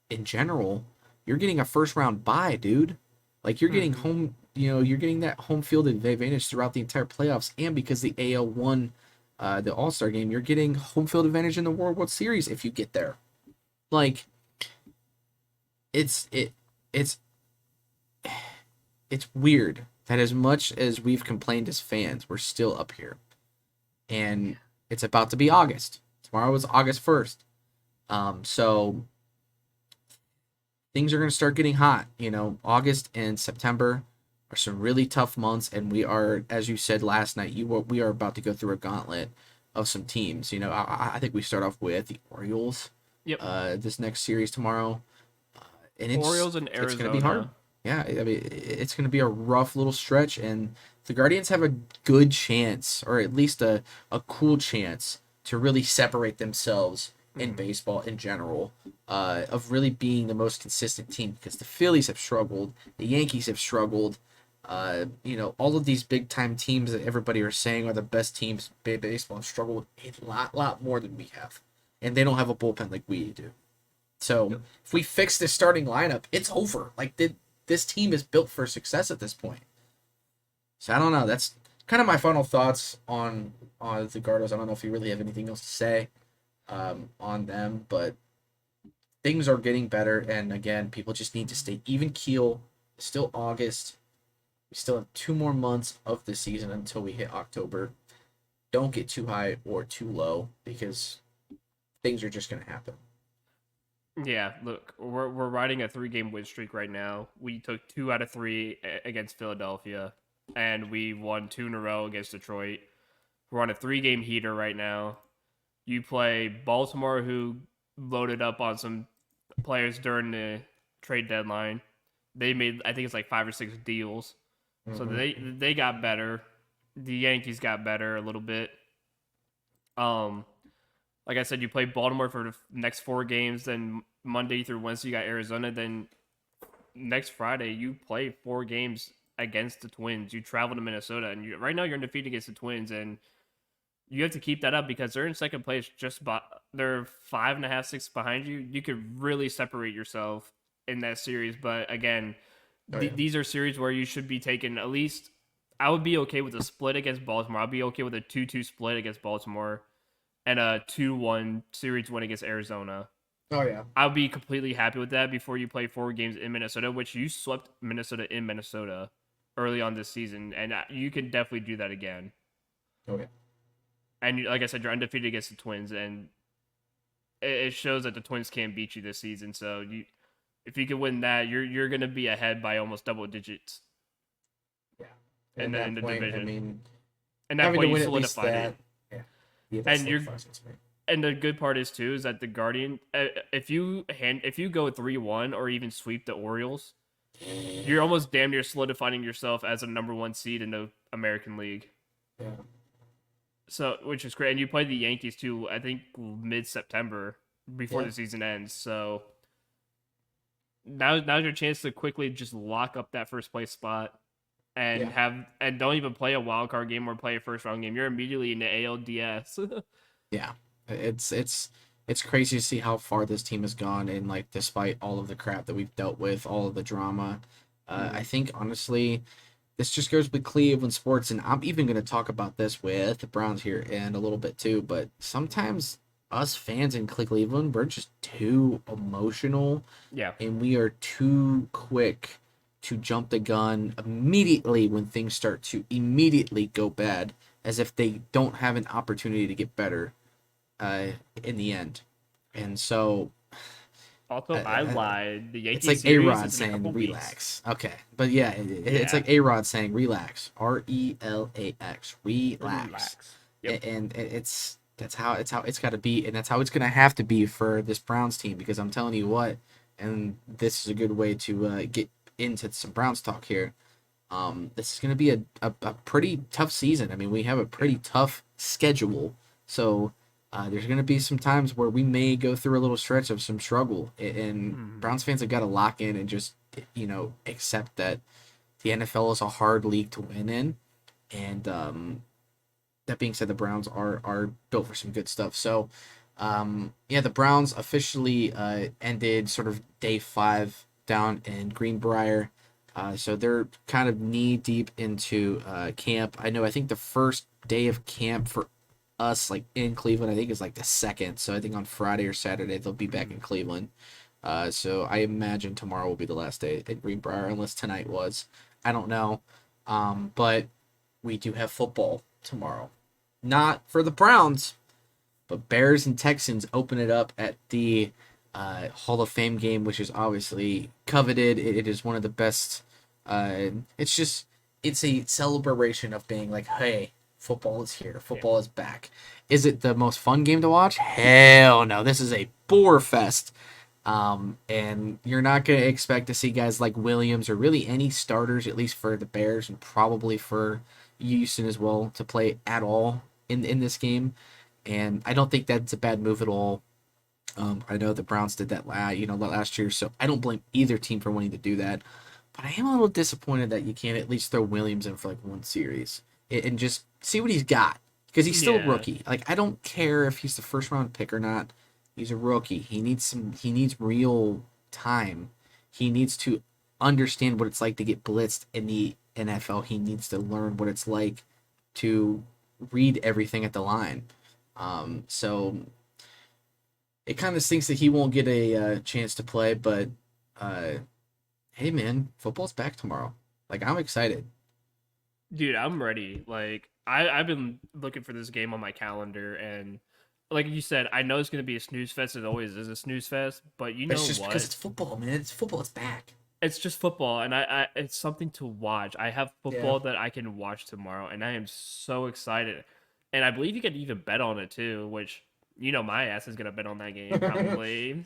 in general, you're getting a first round bye, dude. Like you're getting hmm home, you're getting that home field advantage throughout the entire playoffs, and because the AL won the All Star game, you're getting home field advantage in the World Series if you get there. Like it's it it's it's weird that as much as we've complained as fans, we're still up here, and it's about to be August. Tomorrow is August 1st. So things are going to start getting hot. August and September are some really tough months, and we are, as you said last night, we are about to go through a gauntlet of some teams. I think we start off with the Orioles. Yep. This next series tomorrow, and Orioles in it's going to be hard. Arizona. Yeah, I mean it's going to be a rough little stretch, and the Guardians have a good chance, or at least a cool chance, to really separate themselves in hmm baseball in general, of really being the most consistent team because the Phillies have struggled, the Yankees have struggled. All of these big time teams that everybody are saying are the best teams in baseball have struggled a lot more than we have, and they don't have a bullpen like we do. So Yep. if we fix this starting lineup, it's over. Like this team is built for success at this point. So I don't know. That's kind of my final thoughts on the Gardos. I don't know if you really have anything else to say on them, but things are getting better. And again, people just need to stay even keel. It's still August. We still have 2 more months of the season until we hit October. Don't get too high or too low because things are just gonna happen. Yeah, look, we're riding a 3-game win streak right now. We took 2 out of 3 against Philadelphia, and we won 2 in a row against Detroit. We're on a 3-game heater right now. You play Baltimore, who loaded up on some players during the trade deadline. They made, I think it's like 5 or 6 deals, so Hmm. they got better. The Yankees got better a little bit. Um, like I said, you play Baltimore for the next 4 games. Then Monday through Wednesday, you got Arizona. Then next Friday, you play 4 games against the Twins. You travel to Minnesota, and right now you're undefeated against the Twins, and you have to keep that up because they're in second place. They're 5.5, 6 behind you. You could really separate yourself in that series. But again, Oh yeah, these are series where you should be taking at least. I would be okay with a split against Baltimore. I'd be okay with a 2-2 split against Baltimore and a 2-1 series win against Arizona. oh yeah, I'll be completely happy with that before you play 4 games in Minnesota, which you swept Minnesota in Minnesota early on this season, and you can definitely do that again. oh yeah. And like I said, you're undefeated against the Twins, and it shows that the Twins can't beat you this season. So if you can win that, you're gonna be ahead by almost double digits Yeah. in At the that point, I division. mean, And that having to point, you win at least solidified it. that, yeah, yeah, that And you're solidifies it to me. and the good part is too is that the Guardian, if you go 3-1 or even sweep the Orioles, you're almost damn near solidifying yourself as a number 1 seed in the American League. Yeah, So, which is great. And you play the Yankees too, I think mid September before yeah, the season ends. So now's your chance to quickly just lock up that first place spot and yeah. don't even play a wild card game or play a first round game. You're immediately in the ALDS. Yeah, it's crazy to see how far this team has gone, and like despite all of the crap that we've dealt with, all of the drama, I Mhm. think honestly, this just goes with Cleveland sports, and I'm even going to talk about this with the Browns here in a little bit too. But sometimes us fans in Cleveland, we're just too emotional, Yeah. and we are too quick to jump the gun immediately when things start to immediately go bad, as if they don't have an opportunity to get better uh, in the end. And so Also, I uh, lied. The it's Yankee like A series Rod is in a couple saying weeks. relax. Okay. But yeah, it's Yeah. like A Rod saying relax. RELAX. Relax. Relax. Yep. And that's how it's got to be, and that's how it's gonna have to be for this Browns team, because I'm telling you what, and this is a good way to get into some Browns talk here. This is gonna be a pretty tough season. I mean, we have a Yeah. pretty tough schedule, so there's gonna be some times where we may go through a little stretch of some struggle, and Mhm. Browns fans have got to lock in and just accept that the NFL is a hard league to win in, and that being said, the Browns are built for some good stuff. So, yeah, the Browns officially ended sort of day 5 down in Greenbrier. So they're kind of knee deep into camp. I think the first day of camp for us, like in Cleveland, I think is like the second. So I think on Friday or Saturday they'll be back in Mhm. Cleveland. So I imagine tomorrow will be the last day at Greenbrier, unless tonight was. I don't know. But we do have football tomorrow. Not for the Browns, but Bears and Texans open it up at the Hall of Fame game, which is obviously coveted. It is one of the best. It's just it's a celebration of being like, hey, football is here, Yeah. football is back. Is it the most fun game to watch? Hell no! This is a bore fest. And you're not going to expect to see guys like Williams or really any starters, at least for the Bears and probably for Houston as well, to play at all in this game. And I don't think that's a bad move at all. I know the Browns did that last year, so I don't blame either team for wanting to do that. But I am a little disappointed that you can't at least throw Williams in for like one series and just see what he's got, because he's still a Yeah. rookie. Like, I don't care if he's the first round pick or not. He's a rookie. He needs real time. He needs to understand what it's like to get blitzed in the NFL. He needs to learn what it's like to read everything at the line. So it kind of stinks that he won't get a chance to play, but uh, hey, man, football's back tomorrow. Like, I'm excited. Dude, I'm ready. Like I've been looking for this game on my calendar, and like you said, I know it's gonna be a snooze fest. It always is a snooze fest. But you But know it's just because what? it's football, man. It's football. It's back. It's just football, and I it's something to watch. I have Yeah. football that I can watch tomorrow, and I am so excited. And I believe you can even bet on it too, which my ass is gonna bet on that game I probably.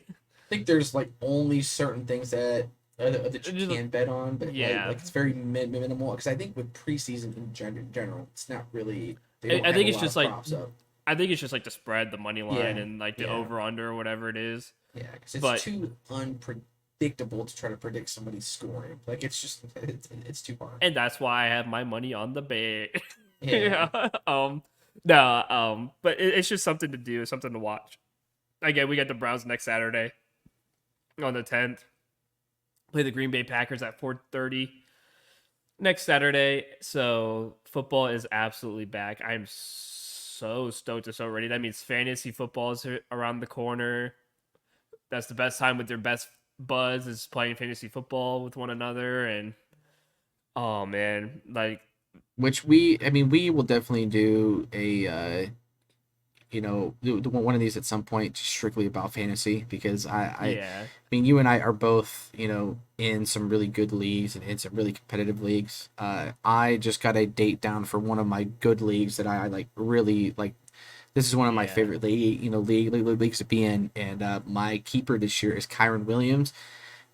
think there's like only certain things that you Just- can bet on, but yeah, like it's very minimal. Because I think with preseason in general, it's not really they I, don't I have a think it's lot just of like props up. I think it's just like the spread, the money line, Yeah, and like the yeah, over under or whatever it is. yeah. Because it's But too unpredictable to try to predict somebody's scoring. Like it's just it's too hard. and that's why I have my money on the bay. Yeah. yeah. No. But it's just something to do, something to watch. Again, we got the Browns next Saturday on the 10th. Play the Green Bay Packers at 4:30 next Saturday. So football is absolutely back. I'm so stoked and so ready. That means fantasy football is around the corner. That's the best time with your best buds is playing fantasy football with one another. And oh man, like Which I mean, we will definitely do a one of these at some point just strictly about fantasy because I yeah. mean you and I are both in some really good leagues and in some really competitive leagues. I just got a date down for one of my good leagues that I like really like. This is one of my Yeah. favorite leagues to be in, and my keeper this year is Kyron Williams.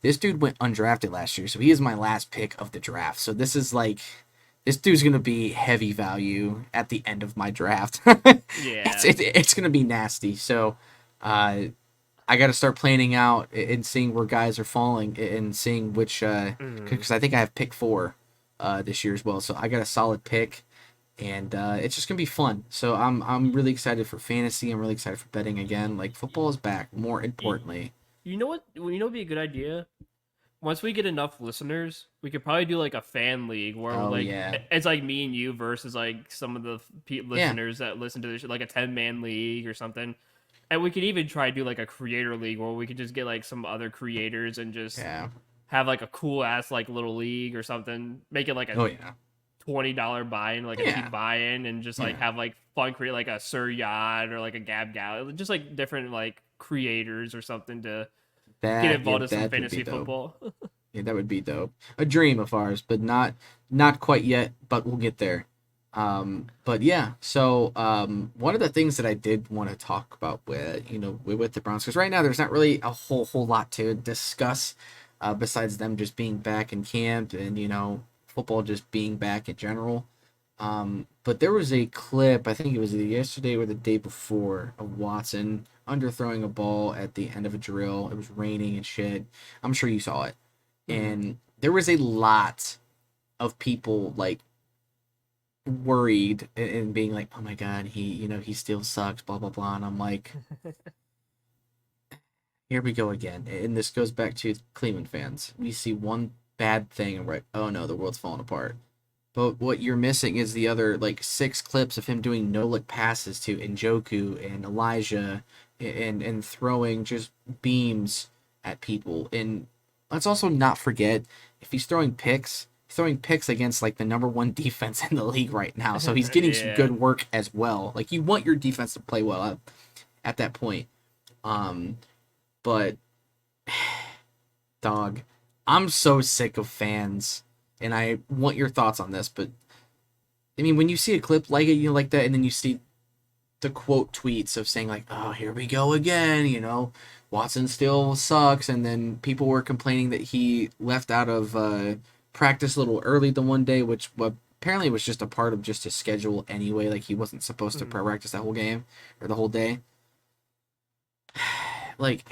This dude went undrafted last year, so he is my last pick of the draft. So this is like this dude's gonna be heavy value at the end of my draft. Yeah. It's gonna be nasty. So uh, I got to start planning out and seeing where guys are falling and seeing which Mm. because I think I have pick 4 this year as well. So I got a solid pick. And it's just gonna be fun. So I'm really excited for fantasy. I'm really excited for betting again. Like football is back. More You, importantly, you know what? Would be a good idea? Once we get enough listeners, we could probably do like a fan league where oh like yeah, it's like me and you versus like some of the yeah, listeners that listen to this, like a 10-man league or something. And we could even try to do like a creator league where we could just get like some other creators and just yeah. have like a cool ass like little league or something. Make it like a Oh yeah, $20 buy-in, like a yeah, team buy-in, and just like yeah. have like fun create like a Sir Yacht or like a Gab Gal, just like different like creators or something to get That yeah, involved in some that would be fantasy dope. football. Yeah, that would be dope. A dream of ours, but not quite yet. But we'll get there. But yeah. So one of the things that I did want to talk about with with the Browns, because right now there's not really a whole lot to discuss, besides them just being back in camp and football just being back in general. But there was a clip, I think it was either yesterday or the day before, of Watson underthrowing a ball at the end of a drill. It was raining and shit. I'm sure you saw it. Mhm. And there was a lot of people like worried and being like, "Oh my god, he still sucks." Blah blah blah. And I'm like, here we go again. And this goes back to Cleveland fans. We see one bad thing and we're like, "Oh no, the world's falling apart." But what you're missing is the other like 6 clips of him doing no look passes to Njoku and Elijah and throwing just beams at people. And let's also not forget if he's throwing picks against like the number one defense in the league right now. So he's getting some yeah, good work as well. Like you want your defense to play well at that point. Um, but dog, I'm so sick of fans, and I want your thoughts on this. But I mean, when you see a clip like it, like that, and then you see the quote tweets of saying like, "Oh, here we go again," Watson still sucks, and then people were complaining that he left out of practice a little early the one day, which apparently was just a part of just his schedule anyway. Like he wasn't supposed to Mhm. practice that whole game or the whole day. Like,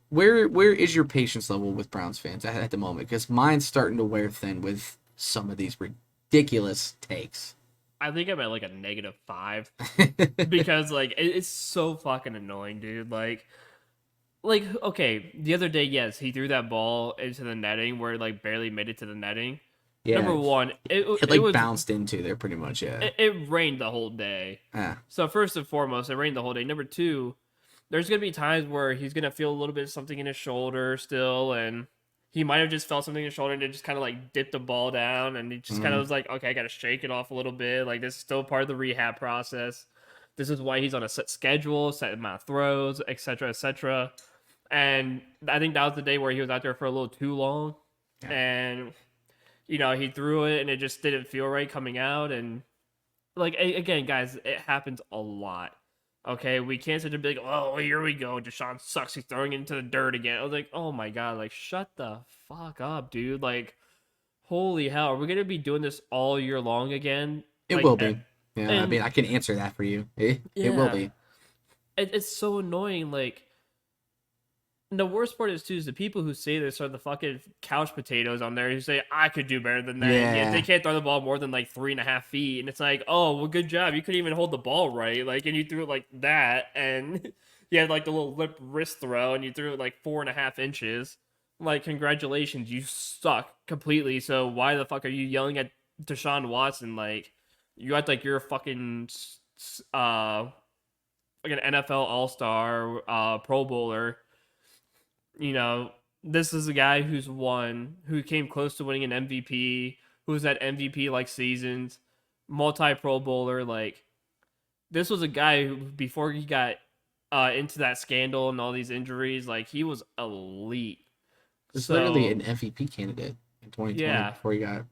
where is your patience level with Browns fans at the moment? Because mine's starting to wear thin with some of these ridiculous takes. I think I'm at like a -5 because like it's so fucking annoying, dude. Like okay, the other day, yes, he threw that ball into the netting where it like barely made it to the netting. Number Yeah, one, it it like was bounced into there pretty much. Yeah. it rained the whole day. Ah. So first and foremost, it rained the whole day. Number two, there's gonna be times where he's gonna feel a little bit of something in his shoulder still, and he might have just felt something in his shoulder and it just kind of like dipped the ball down, and he just kind of Mm. was like, okay, I gotta shake it off a little bit. Like this is still part of the rehab process. This is why he's on a set schedule, set amount of throws, etc., etc. And I think that was the day where he was out there for a little too long, Yeah. and he threw it and it just didn't feel right coming out. And like again, guys, it happens a lot. Okay, we can't sit there and be like, oh, here we go. Deshaun sucks. He's throwing it into the dirt again. I was like, oh my god, like shut the fuck up, dude. Like, holy hell, are we gonna be doing this all year long again? It Like, will be. Yeah, I and mean, I can answer that for you. It will yeah, be. it's so annoying. Like, and the worst part is too is the people who say this are the fucking couch potatoes on there who say I could do better than that, and yet they Yeah. can't throw the ball more than like 3.5 feet, and it's like, oh well, good job, you couldn't even hold the ball right, like, and you threw it like that, and you had like the little lip wrist throw, and you threw it like 4.5 inches. Like, congratulations, you suck completely. So why the fuck are you yelling at Deshaun Watson? Like, you act like you're a fucking like an NFL All Star, Pro Bowler. you know, this is a guy who came close to winning an MVP, who's had MVP like seasons, multi Pro Bowler. Like, this was a guy who, before he got into that scandal and all these injuries, like, he was elite. Was literally So, an MVP candidate in 2020 yeah, before he got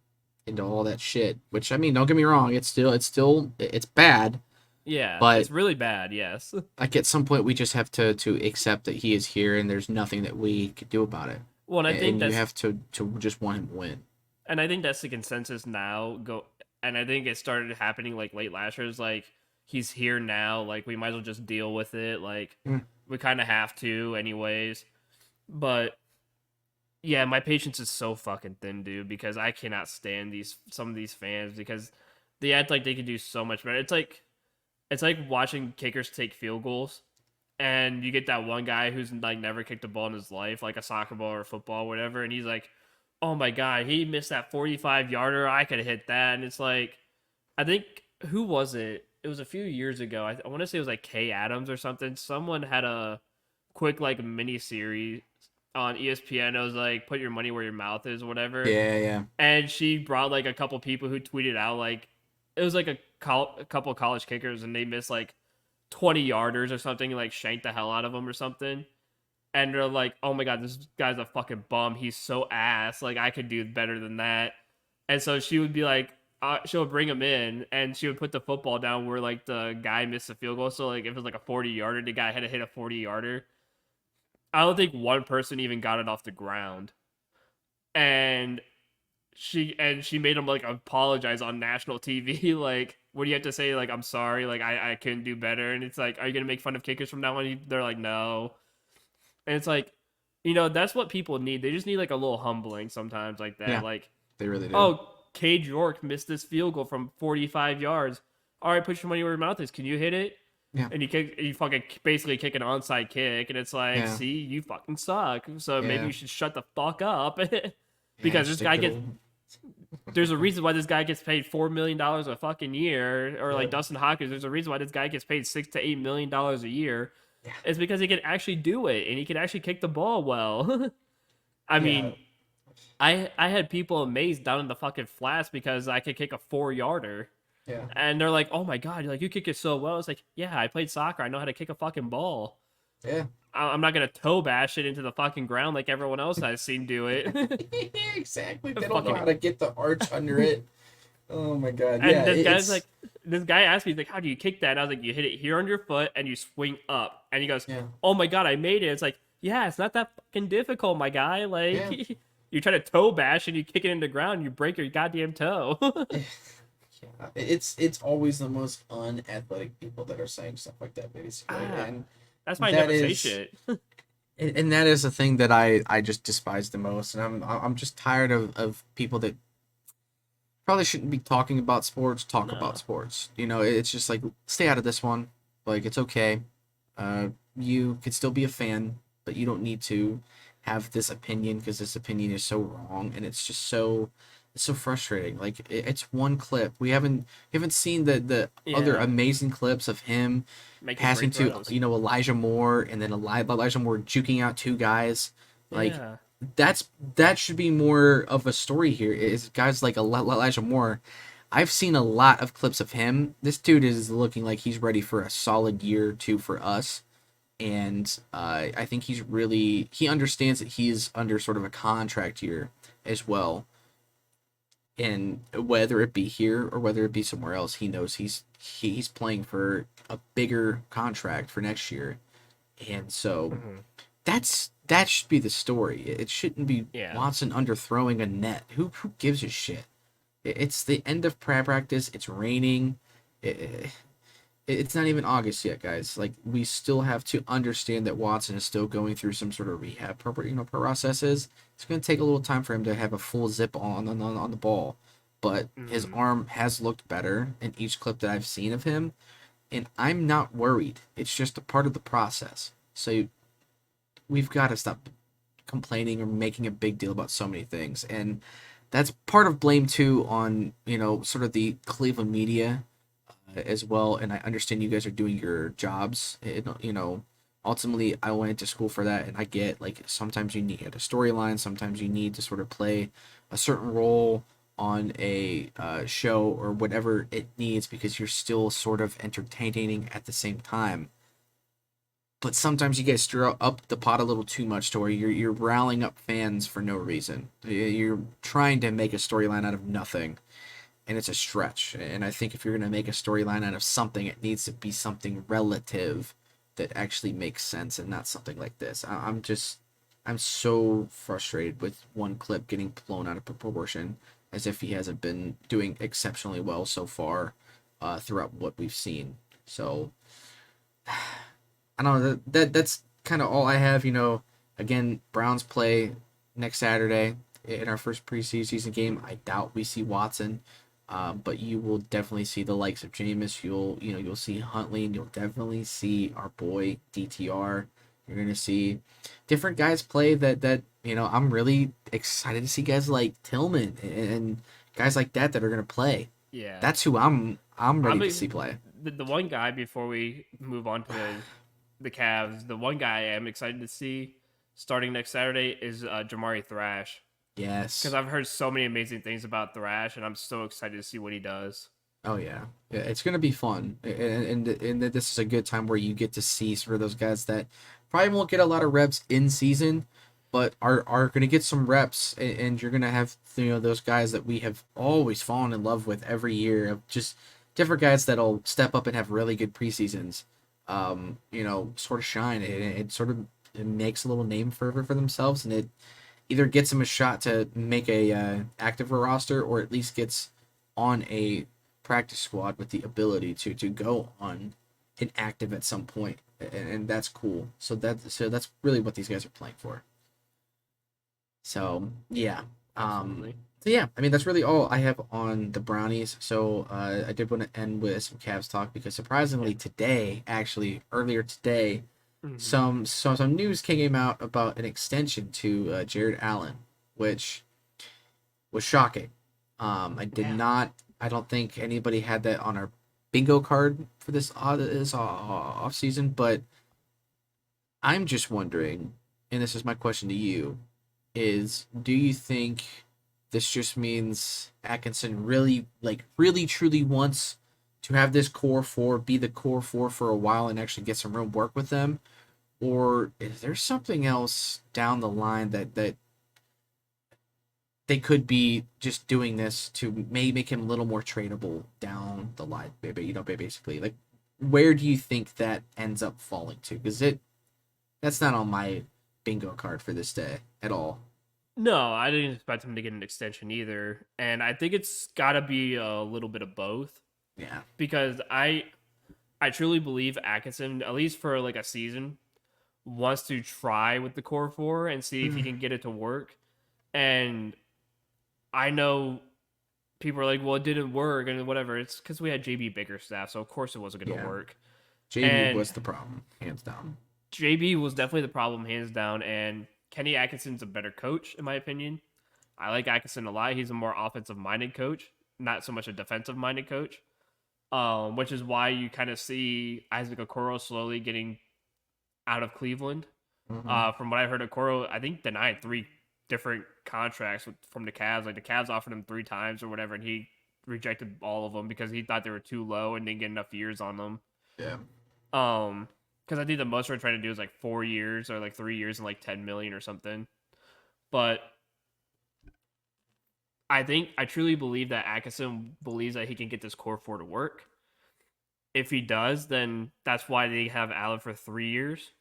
into all that shit. Which, I mean, don't get me wrong, it's bad, yeah, but it's really bad, yes. like at some point we just have to accept that he is here and there's nothing that we could do about it. Well, And you have to just want him to win. I think that's the consensus now. And I think it started happening like late last year. Is like, he's here now. Like, we might as well just deal with it. Like, Mm. we kind of have to, anyways. But yeah, my patience is so fucking thin, dude. Because I cannot stand some of these fans because they act like they can do so much better. It's like watching kickers take field goals, and you get that one guy who's like never kicked a ball in his life, like a soccer ball or football, whatever, and he's like, "Oh my god, he missed that 45-yarder. I could have hit that." And it's like, I think, who was it? It was a few years ago. I want to say it was like Kay Adams or something. Someone had a quick like mini series on ESPN. It was like, "Put your money where your mouth is," whatever. Yeah, yeah. And she brought like a couple people who tweeted out like, it was like a couple of college kickers, and they missed like 20 yarders or something, like shanked the hell out of them or something. And they're like, oh my god, this guy's a fucking bum. He's so ass. Like, I could do better than that. And so she would be like, she would bring him in, and she would put the football down where like the guy missed a field goal. So like, if it was like a 40-yarder, the guy had to hit a 40-yarder. I don't think one person even got it off the ground. And she made him like apologize on national TV. Like, what do you have to say? Like, I'm sorry. Like, I couldn't do better. And it's like, are you gonna make fun of kickers from now on? They're like, no. And it's like, that's what people need. They just need like a little humbling sometimes, like that. Yeah, Like, they really do. oh, Cade York missed this field goal from 45 yards. All right, put your money where your mouth is. Can you hit it? Yeah, And you fucking basically kick an onside kick, and it's like, yeah, see, you fucking suck. So maybe yeah. you should shut the fuck up. Yeah, Because this stick guy to gets the there's a reason why this guy gets paid $4 million a fucking year, or yeah. like Dustin Hopkins. There's a reason why this guy gets paid $6 to $8 million a year. Yeah. It's because he can actually do it, and he can actually kick the ball well. I Yeah. mean, I had people amazed down in the fucking flats because I could kick a 4-yarder, Yeah. and they're like, "Oh my god, you kick it so well." It's like, yeah, I played soccer. I know how to kick a fucking ball. Yeah. I'm not gonna toe bash it into the fucking ground like everyone else I've seen do it. Exactly. They don't know Fucking how to get the arch under it. Oh my god. And Yeah, like, this guy asked me, he's like, how do you kick that? And I was like, you hit it here on your foot and you swing up. And he goes, yeah. oh my god, I made it. It's like, yeah, it's not that fucking difficult, my guy. Like, Yeah. you try to toe bash and you kick it into the ground, and you break your goddamn toe. Yeah. It's always the most unathletic people that are saying stuff like that, basically. And That's why I that never say is shit. and that is the thing that I just despise the most. And I'm just tired of people that probably shouldn't be talking about sports talk No. about sports. It's just like, stay out of this one. Like, it's okay. You could still be a fan, but you don't need to have this opinion because this opinion is so wrong, and it's so frustrating. Like, it's one clip. We haven't seen the other Yeah. amazing clips of him Making passing great to throws. Elijah Moore, and then Elijah Moore juking out two guys. Like, Yeah. that should be more of a story here. Is guys like Elijah Moore. I've seen a lot of clips of him. This dude is looking like he's ready for a solid year or two for us. And I think he understands that he's under sort of a contract year as well. And whether it be here or whether it be somewhere else, he knows he's playing for a bigger contract for next year. And so Hmm. that should be the story. It shouldn't be Yeah. Watson underthrowing a net. Who gives a shit? It's the end of practice. It's raining. It, it's not even August yet, guys. Like, we still have to understand that Watson is still going through some sort of rehab, processes. It's going to take a little time for him to have a full zip on the ball, but his Hmm. arm has looked better in each clip that I've seen of him, and I'm not worried. It's just a part of the process. So we've got to stop complaining or making a big deal about so many things, and that's part of blame too on sort of the Cleveland media as well. And I understand you guys are doing your jobs. Ultimately, I went to school for that, and I get like sometimes you need a storyline, sometimes you need to sort of play a certain role on a show or whatever it needs because you're still sort of entertaining at the same time. But sometimes you guys stir up the pot a little too much to where you're rallying up fans for no reason. You're trying to make a storyline out of nothing, and it's a stretch. And I think if you're going to make a storyline out of something, it needs to be something relative that actually makes sense and not something like this. I'm so frustrated with one clip getting blown out of proportion as if he hasn't been doing exceptionally well so far throughout what we've seen. So I don't know. That's kind of all I have. Again, Browns play next Saturday in our first preseason game. I doubt we see Watson, but you will definitely see the likes of Jameis. You'll see Huntley, and you'll definitely see our boy DTR. You're gonna see different guys play that I'm really excited to see guys like Tillman and guys like that are gonna play. Yeah. That's who I'm ready I'm to see play. the one guy before we move on to the Cavs. The one guy I'm excited to see starting next Saturday is Jamari Thrash because Yes. I've heard so many amazing things about Thrash, and I'm so excited to see what he does. Oh yeah, it's gonna be fun, and this is a good time where you get to see sort of those guys that probably won't get a lot of reps in season, but are gonna get some reps, and you're gonna have those guys that we have always fallen in love with every year of just different guys that'll step up and have really good preseasons, sort of shine. It sort of it makes a little name for themselves, and it either gets them a shot to make a active roster or at least gets on a practice squad with the ability to go on inactive at some point, and that's cool. So that's really what these guys are playing for. So yeah, um, Absolutely. so yeah, I mean that's really all I have on the Brownies. So I did want to end with some Cavs talk because Yeah. surprisingly today, actually earlier today, Hmm. some news came out about an extension to Jared Allen, which was shocking. I did Yeah. not. I don't think anybody had that on our bingo card for this off season. But I'm just wondering, and this is my question to you: is do you think this just means Atkinson really truly wants to have this core four be the core four for a while and actually get some real work with them, or is there something else down the line that they could be just doing this to maybe make him a little more tradable down the line. Maybe basically, like, where do you think that ends up falling to? Because that's not on my bingo card for this day at all. No, I didn't expect him to get an extension either, and I think it's got to be a little bit of both Yeah. because I truly believe Atkinson, at least for like a season, wants to try with the core four and see if he can get it to work. And I know people are like, well, it didn't work and whatever. It's because we had JB Bickerstaff, so of course it wasn't going to Yeah. work. JB And was the problem, hands down. JB was definitely the problem, hands down. And Kenny Atkinson's a better coach, in my opinion. I like Atkinson a lot. He's a more offensive minded coach, not so much a defensive minded coach. Which is why you kind of see Isaac Okoro slowly getting out of Cleveland. Mm-hmm. From what I heard, Okoro, I think denied three different contracts from the Cavs. Like the Cavs offered him three times or whatever, and he rejected all of them because he thought they were too low and didn't get enough years on them. Yeah. Because I think the most we're trying to do is like 4 years or like 3 years and like 10 million or something. But I truly believe that Atkinson believes that he can get this core four to work. If he does, then that's why they have Allen for 3 years,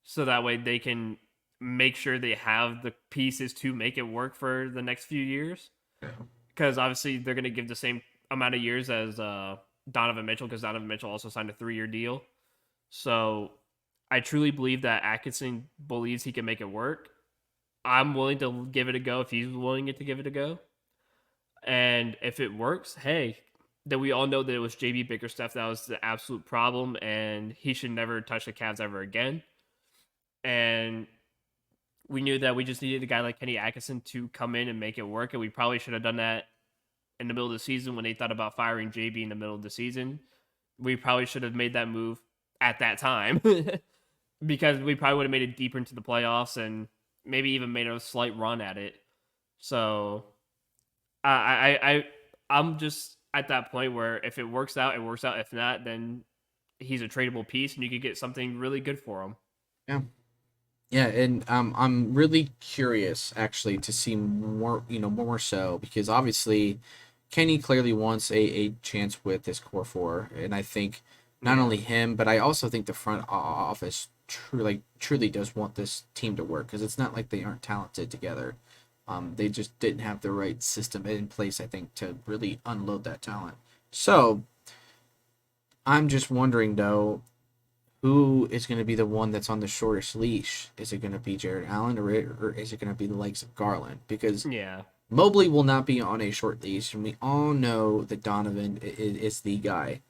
so that way they can make sure they have the pieces to make it work for the next few years. Yeah. Because obviously they're going to give the same amount of years as Donovan Mitchell, because Donovan Mitchell also signed a 3-year deal. So I truly believe that Atkinson believes he can make it work. I'm willing to give it a go if he's willing to give it a go. And if it works, hey, then we all know that it was JB Bickerstaff that was the absolute problem, and he should never touch the Cavs ever again. And we knew that we just needed a guy like Kenny Atkinson to come in and make it work, and we probably should have done that in the middle of the season when they thought about firing JB in the middle of the season. We probably should have made that move at that time because we probably would have made it deeper into the playoffs and maybe even made a slight run at it. So I'm just at that point where if it works out, it works out. If not, then he's a tradable piece, and you could get something really good for him. Yeah. Yeah, and I'm really curious actually to see more, more so because obviously Kenny clearly wants a chance with this core four, and I think not Yeah, only him, but I also think the front office truly does want this team to work because it's not like they aren't talented together. They just didn't have the right system in place, I think, to really unload that talent. So I'm just wondering though, who is going to be the one that's on the shortest leash? Is it going to be Jarrett Allen or is it going to be the likes of Garland? Because yeah, Mobley will not be on a short leash, and we all know that Donovan is the guy.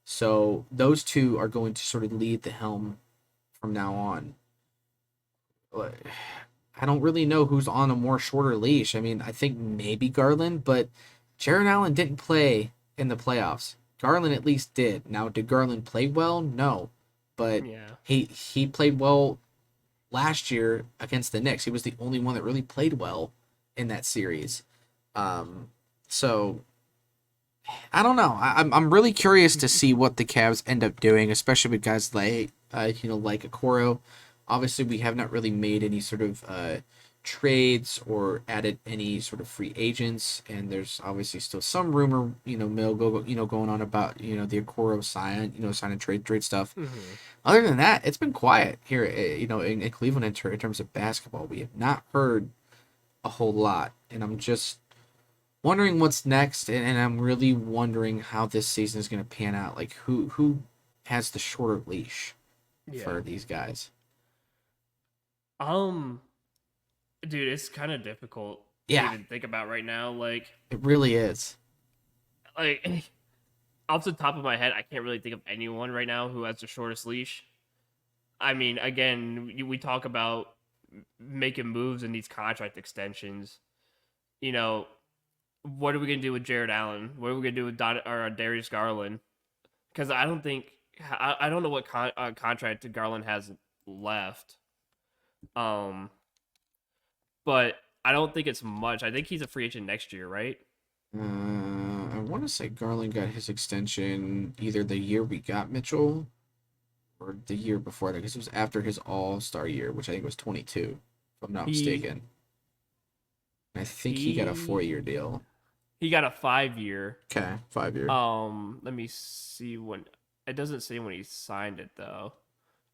So those two are going to sort of lead the helm from now on. I don't really know who's on a more shorter leash. I mean, I think maybe Garland, but Jarrett Allen didn't play in the playoffs. Garland at least did. Now, did Garland play well? No, but yeah, he played well last year against the Knicks. He was the only one that really played well in that series. Um, so I don't know. I'm really curious to see what the Cavs end up doing, especially with guys like like Okoro. Obviously, we have not really made any sort of trades or added any sort of free agents, and there's obviously still some rumor mill going on about the Okoro sign and trade stuff. hmm Other than that, it's been quiet here, in Cleveland in terms of basketball. We have not heard a whole lot, and I'm just wondering what's next, and I'm really wondering how this season is going to pan out. Like who has the shorter leash yeah. for these guys? Um, dude, it's kind of difficult to Yeah, even think about right now. it really is. Like off the top of my head, I can't really think of anyone right now who has the shortest leash. I mean, again, we talk about making moves in these contract extensions. You know, what are we gonna do with Jared Allen? What are we gonna do with Darius Garland? Because I don't think I don't know what contract Garland has left. Um, but I don't think it's much. I think he's a free agent next year, right? I want to say Garland got his extension either the year we got Mitchell or the year before that, because it was after his All Star year, which I think was 22, if I'm not He mistaken. I think he got a 4 year he deal. he got a 5 year. Okay, 5 year. Let me see when it doesn't say when he signed it though.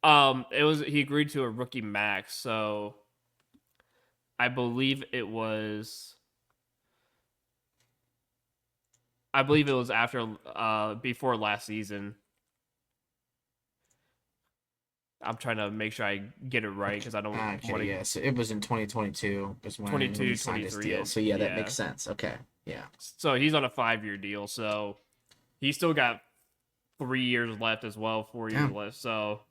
It was he agreed to a rookie max, so I believe it was after before last season. I'm trying to make sure I get it right because I don't Okay, want to yeah. So it was in 2022 is when he signed his 22, deal. 23. So yeah, that Yeah. makes sense. Okay, yeah. So he's on a 5 year deal. So he's still got 3 years left as well, 4 years Yeah. left. So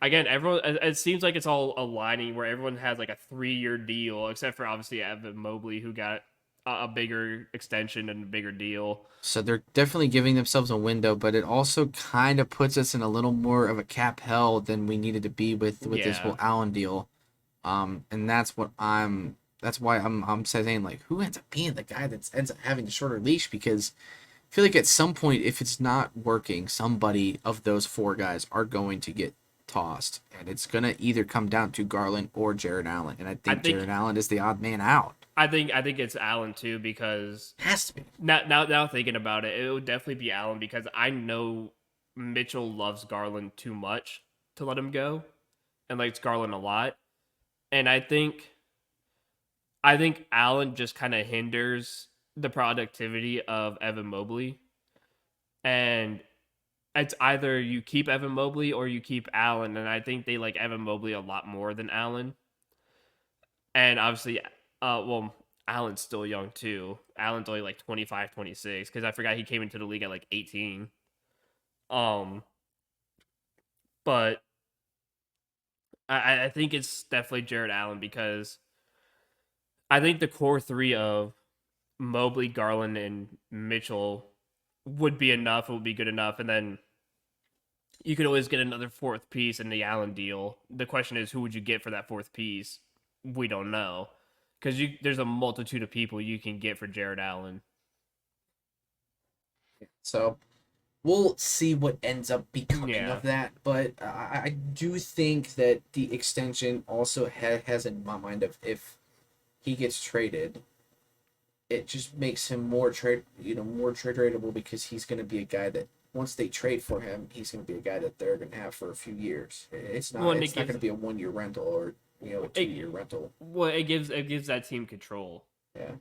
again, everyone it seems like it's all aligning where everyone has like a 3 year deal, except for obviously Evan Mobley who got a bigger extension and a bigger deal. So they're definitely giving themselves a window, but it also kind of puts us in a little more of a cap hell than we needed to be with this Yeah. whole Allen deal. And that's why I'm saying like who ends up being the guy that ends up having the shorter leash because I feel like at some point if it's not working, somebody of those four guys are going to get tossed, and it's gonna either come down to Garland or Jared Allen, and I I think Jared think Allen is the odd man out. I think it's Allen too because Has to be. now thinking about it, it would definitely be Allen because I know Mitchell loves Garland too much to let him go, and likes Garland a lot, and I think Allen just kind of hinders the productivity of Evan Mobley, and it's either you keep Evan Mobley or you keep Allen, and I think they like Evan Mobley a lot more than Allen. And obviously, well, Allen's still young too. Allen's only like 25, 26 because I forgot he came into the league at like 18. Um, but I think it's definitely Jared Allen because I think the core three of Mobley, Garland, and Mitchell would be enough. It would be good enough, and then you could always get another fourth piece in the Allen deal. The question is, who would you get for that fourth piece? We don't know because there's a multitude of people you can get for Jared Allen. So we'll see what ends up becoming Yeah. of that. But I do think that the extension also has in my mind of if he gets traded, it just makes him more trade rateable because he's going to be a guy that once they trade for him, he's going to be a guy that they're going to have for a few years. Well, and It's not going to be a 1 year rental or a 2 year rental. it gives that team control Yeah.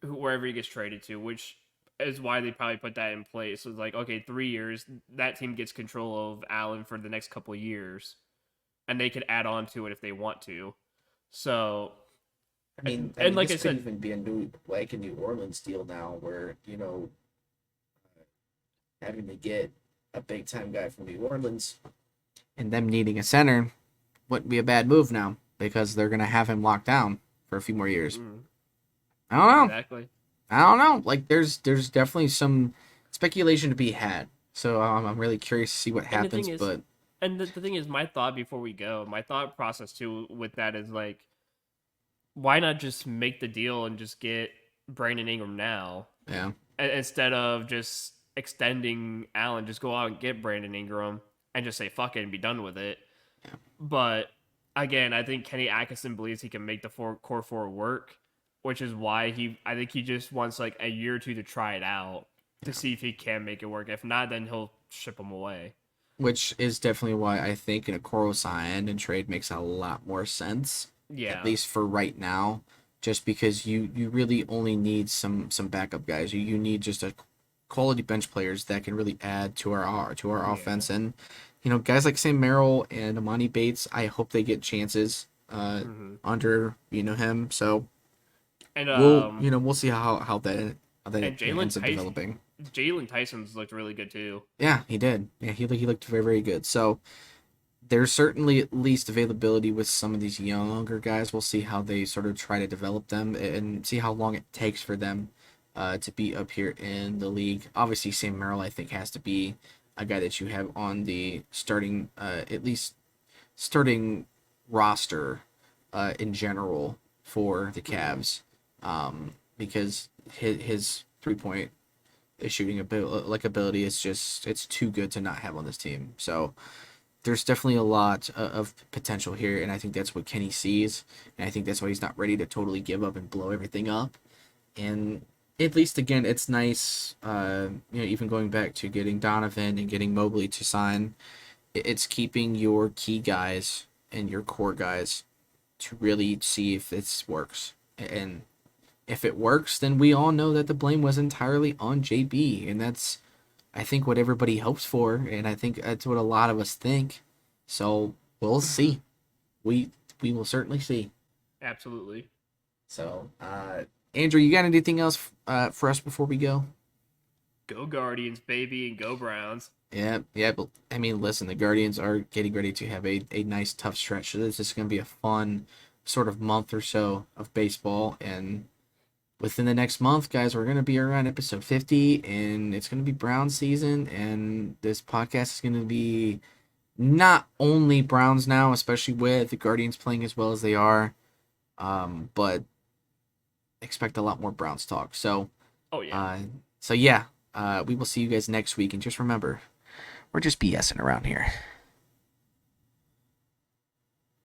wherever he gets traded to, which is why they probably put that in place. It's like, okay, 3 years, that team gets control of Allen for the next couple of years, and they could add on to it if they want to. So, and like This I could said, even be a New Orleans deal now, where having to get a big time guy from New Orleans and them needing a center wouldn't be a bad move now because they're gonna have him locked down for a few more years. mm, I don't know. exactly. I don't know. Like there's definitely some speculation to be had. So I'm really curious to see what And the thing happens. is, But the thing is, my thought before we go, my thought process too with that is like, why not just make the deal and just get Brandon Ingram now yeah, instead of just extending Allen? Just go out and get Brandon Ingram and just say fuck it and be done with it. yeah, But again, I think Kenny Atkinson believes he can make the core four work, which is why I think he just wants like a year or two to try it out to yeah. see if he can make it work. If not, then he'll ship him away. Which is definitely why I think an Okoro sign and trade makes a lot more sense, at Yeah. least for right now. Just because you really only need some backup guys. You need just a quality bench players that can really add to our Yeah. offense. And guys like Sam Merrill and Amani Bates, I hope they get chances hmm under him. So And we'll see how that and ends up developing. Jalen Tyson's looked really good too. Yeah, he did. Yeah, he looked very, very good. So there's certainly at least availability with some of these younger guys. We'll see how they sort of try to develop them and see how long it takes for them to be up here in the league. Obviously, Sam Merrill, I think, has to be a guy that you have on the starting, at least starting roster in general for the hmm Cavs, because his 3 point shooting ability is just it's too good to not have on this team. So there's definitely a lot of potential here, and I think that's what Kenny sees, and I think that's why he's not ready to totally give up and blow everything up. And at least again, it's nice, even going back to getting Donovan and getting Mobley to sign, it's keeping your key guys and your core guys to really see if this works. And if it works, then we all know that the blame was entirely on JB, and that's I think what everybody hopes for, and I think that's what a lot of us think. So we'll hmm see. We will certainly see. Absolutely. So, Andrew, you got anything else for us before we go? Go Guardians, baby, and go Browns. Yeah, yeah. But I mean, listen, the Guardians are getting ready to have a nice tough stretch. So this is going to be a fun sort of month or so of baseball, and within the next month, guys, we're going to be around episode 50, and it's going to be Brown season, and this podcast is going to be not only Browns now, especially with the Guardians playing as well as they are, but expect a lot more Browns talk. So, Oh yeah. uh, so yeah, we will see you guys next week. And just remember, we're just BSing around here.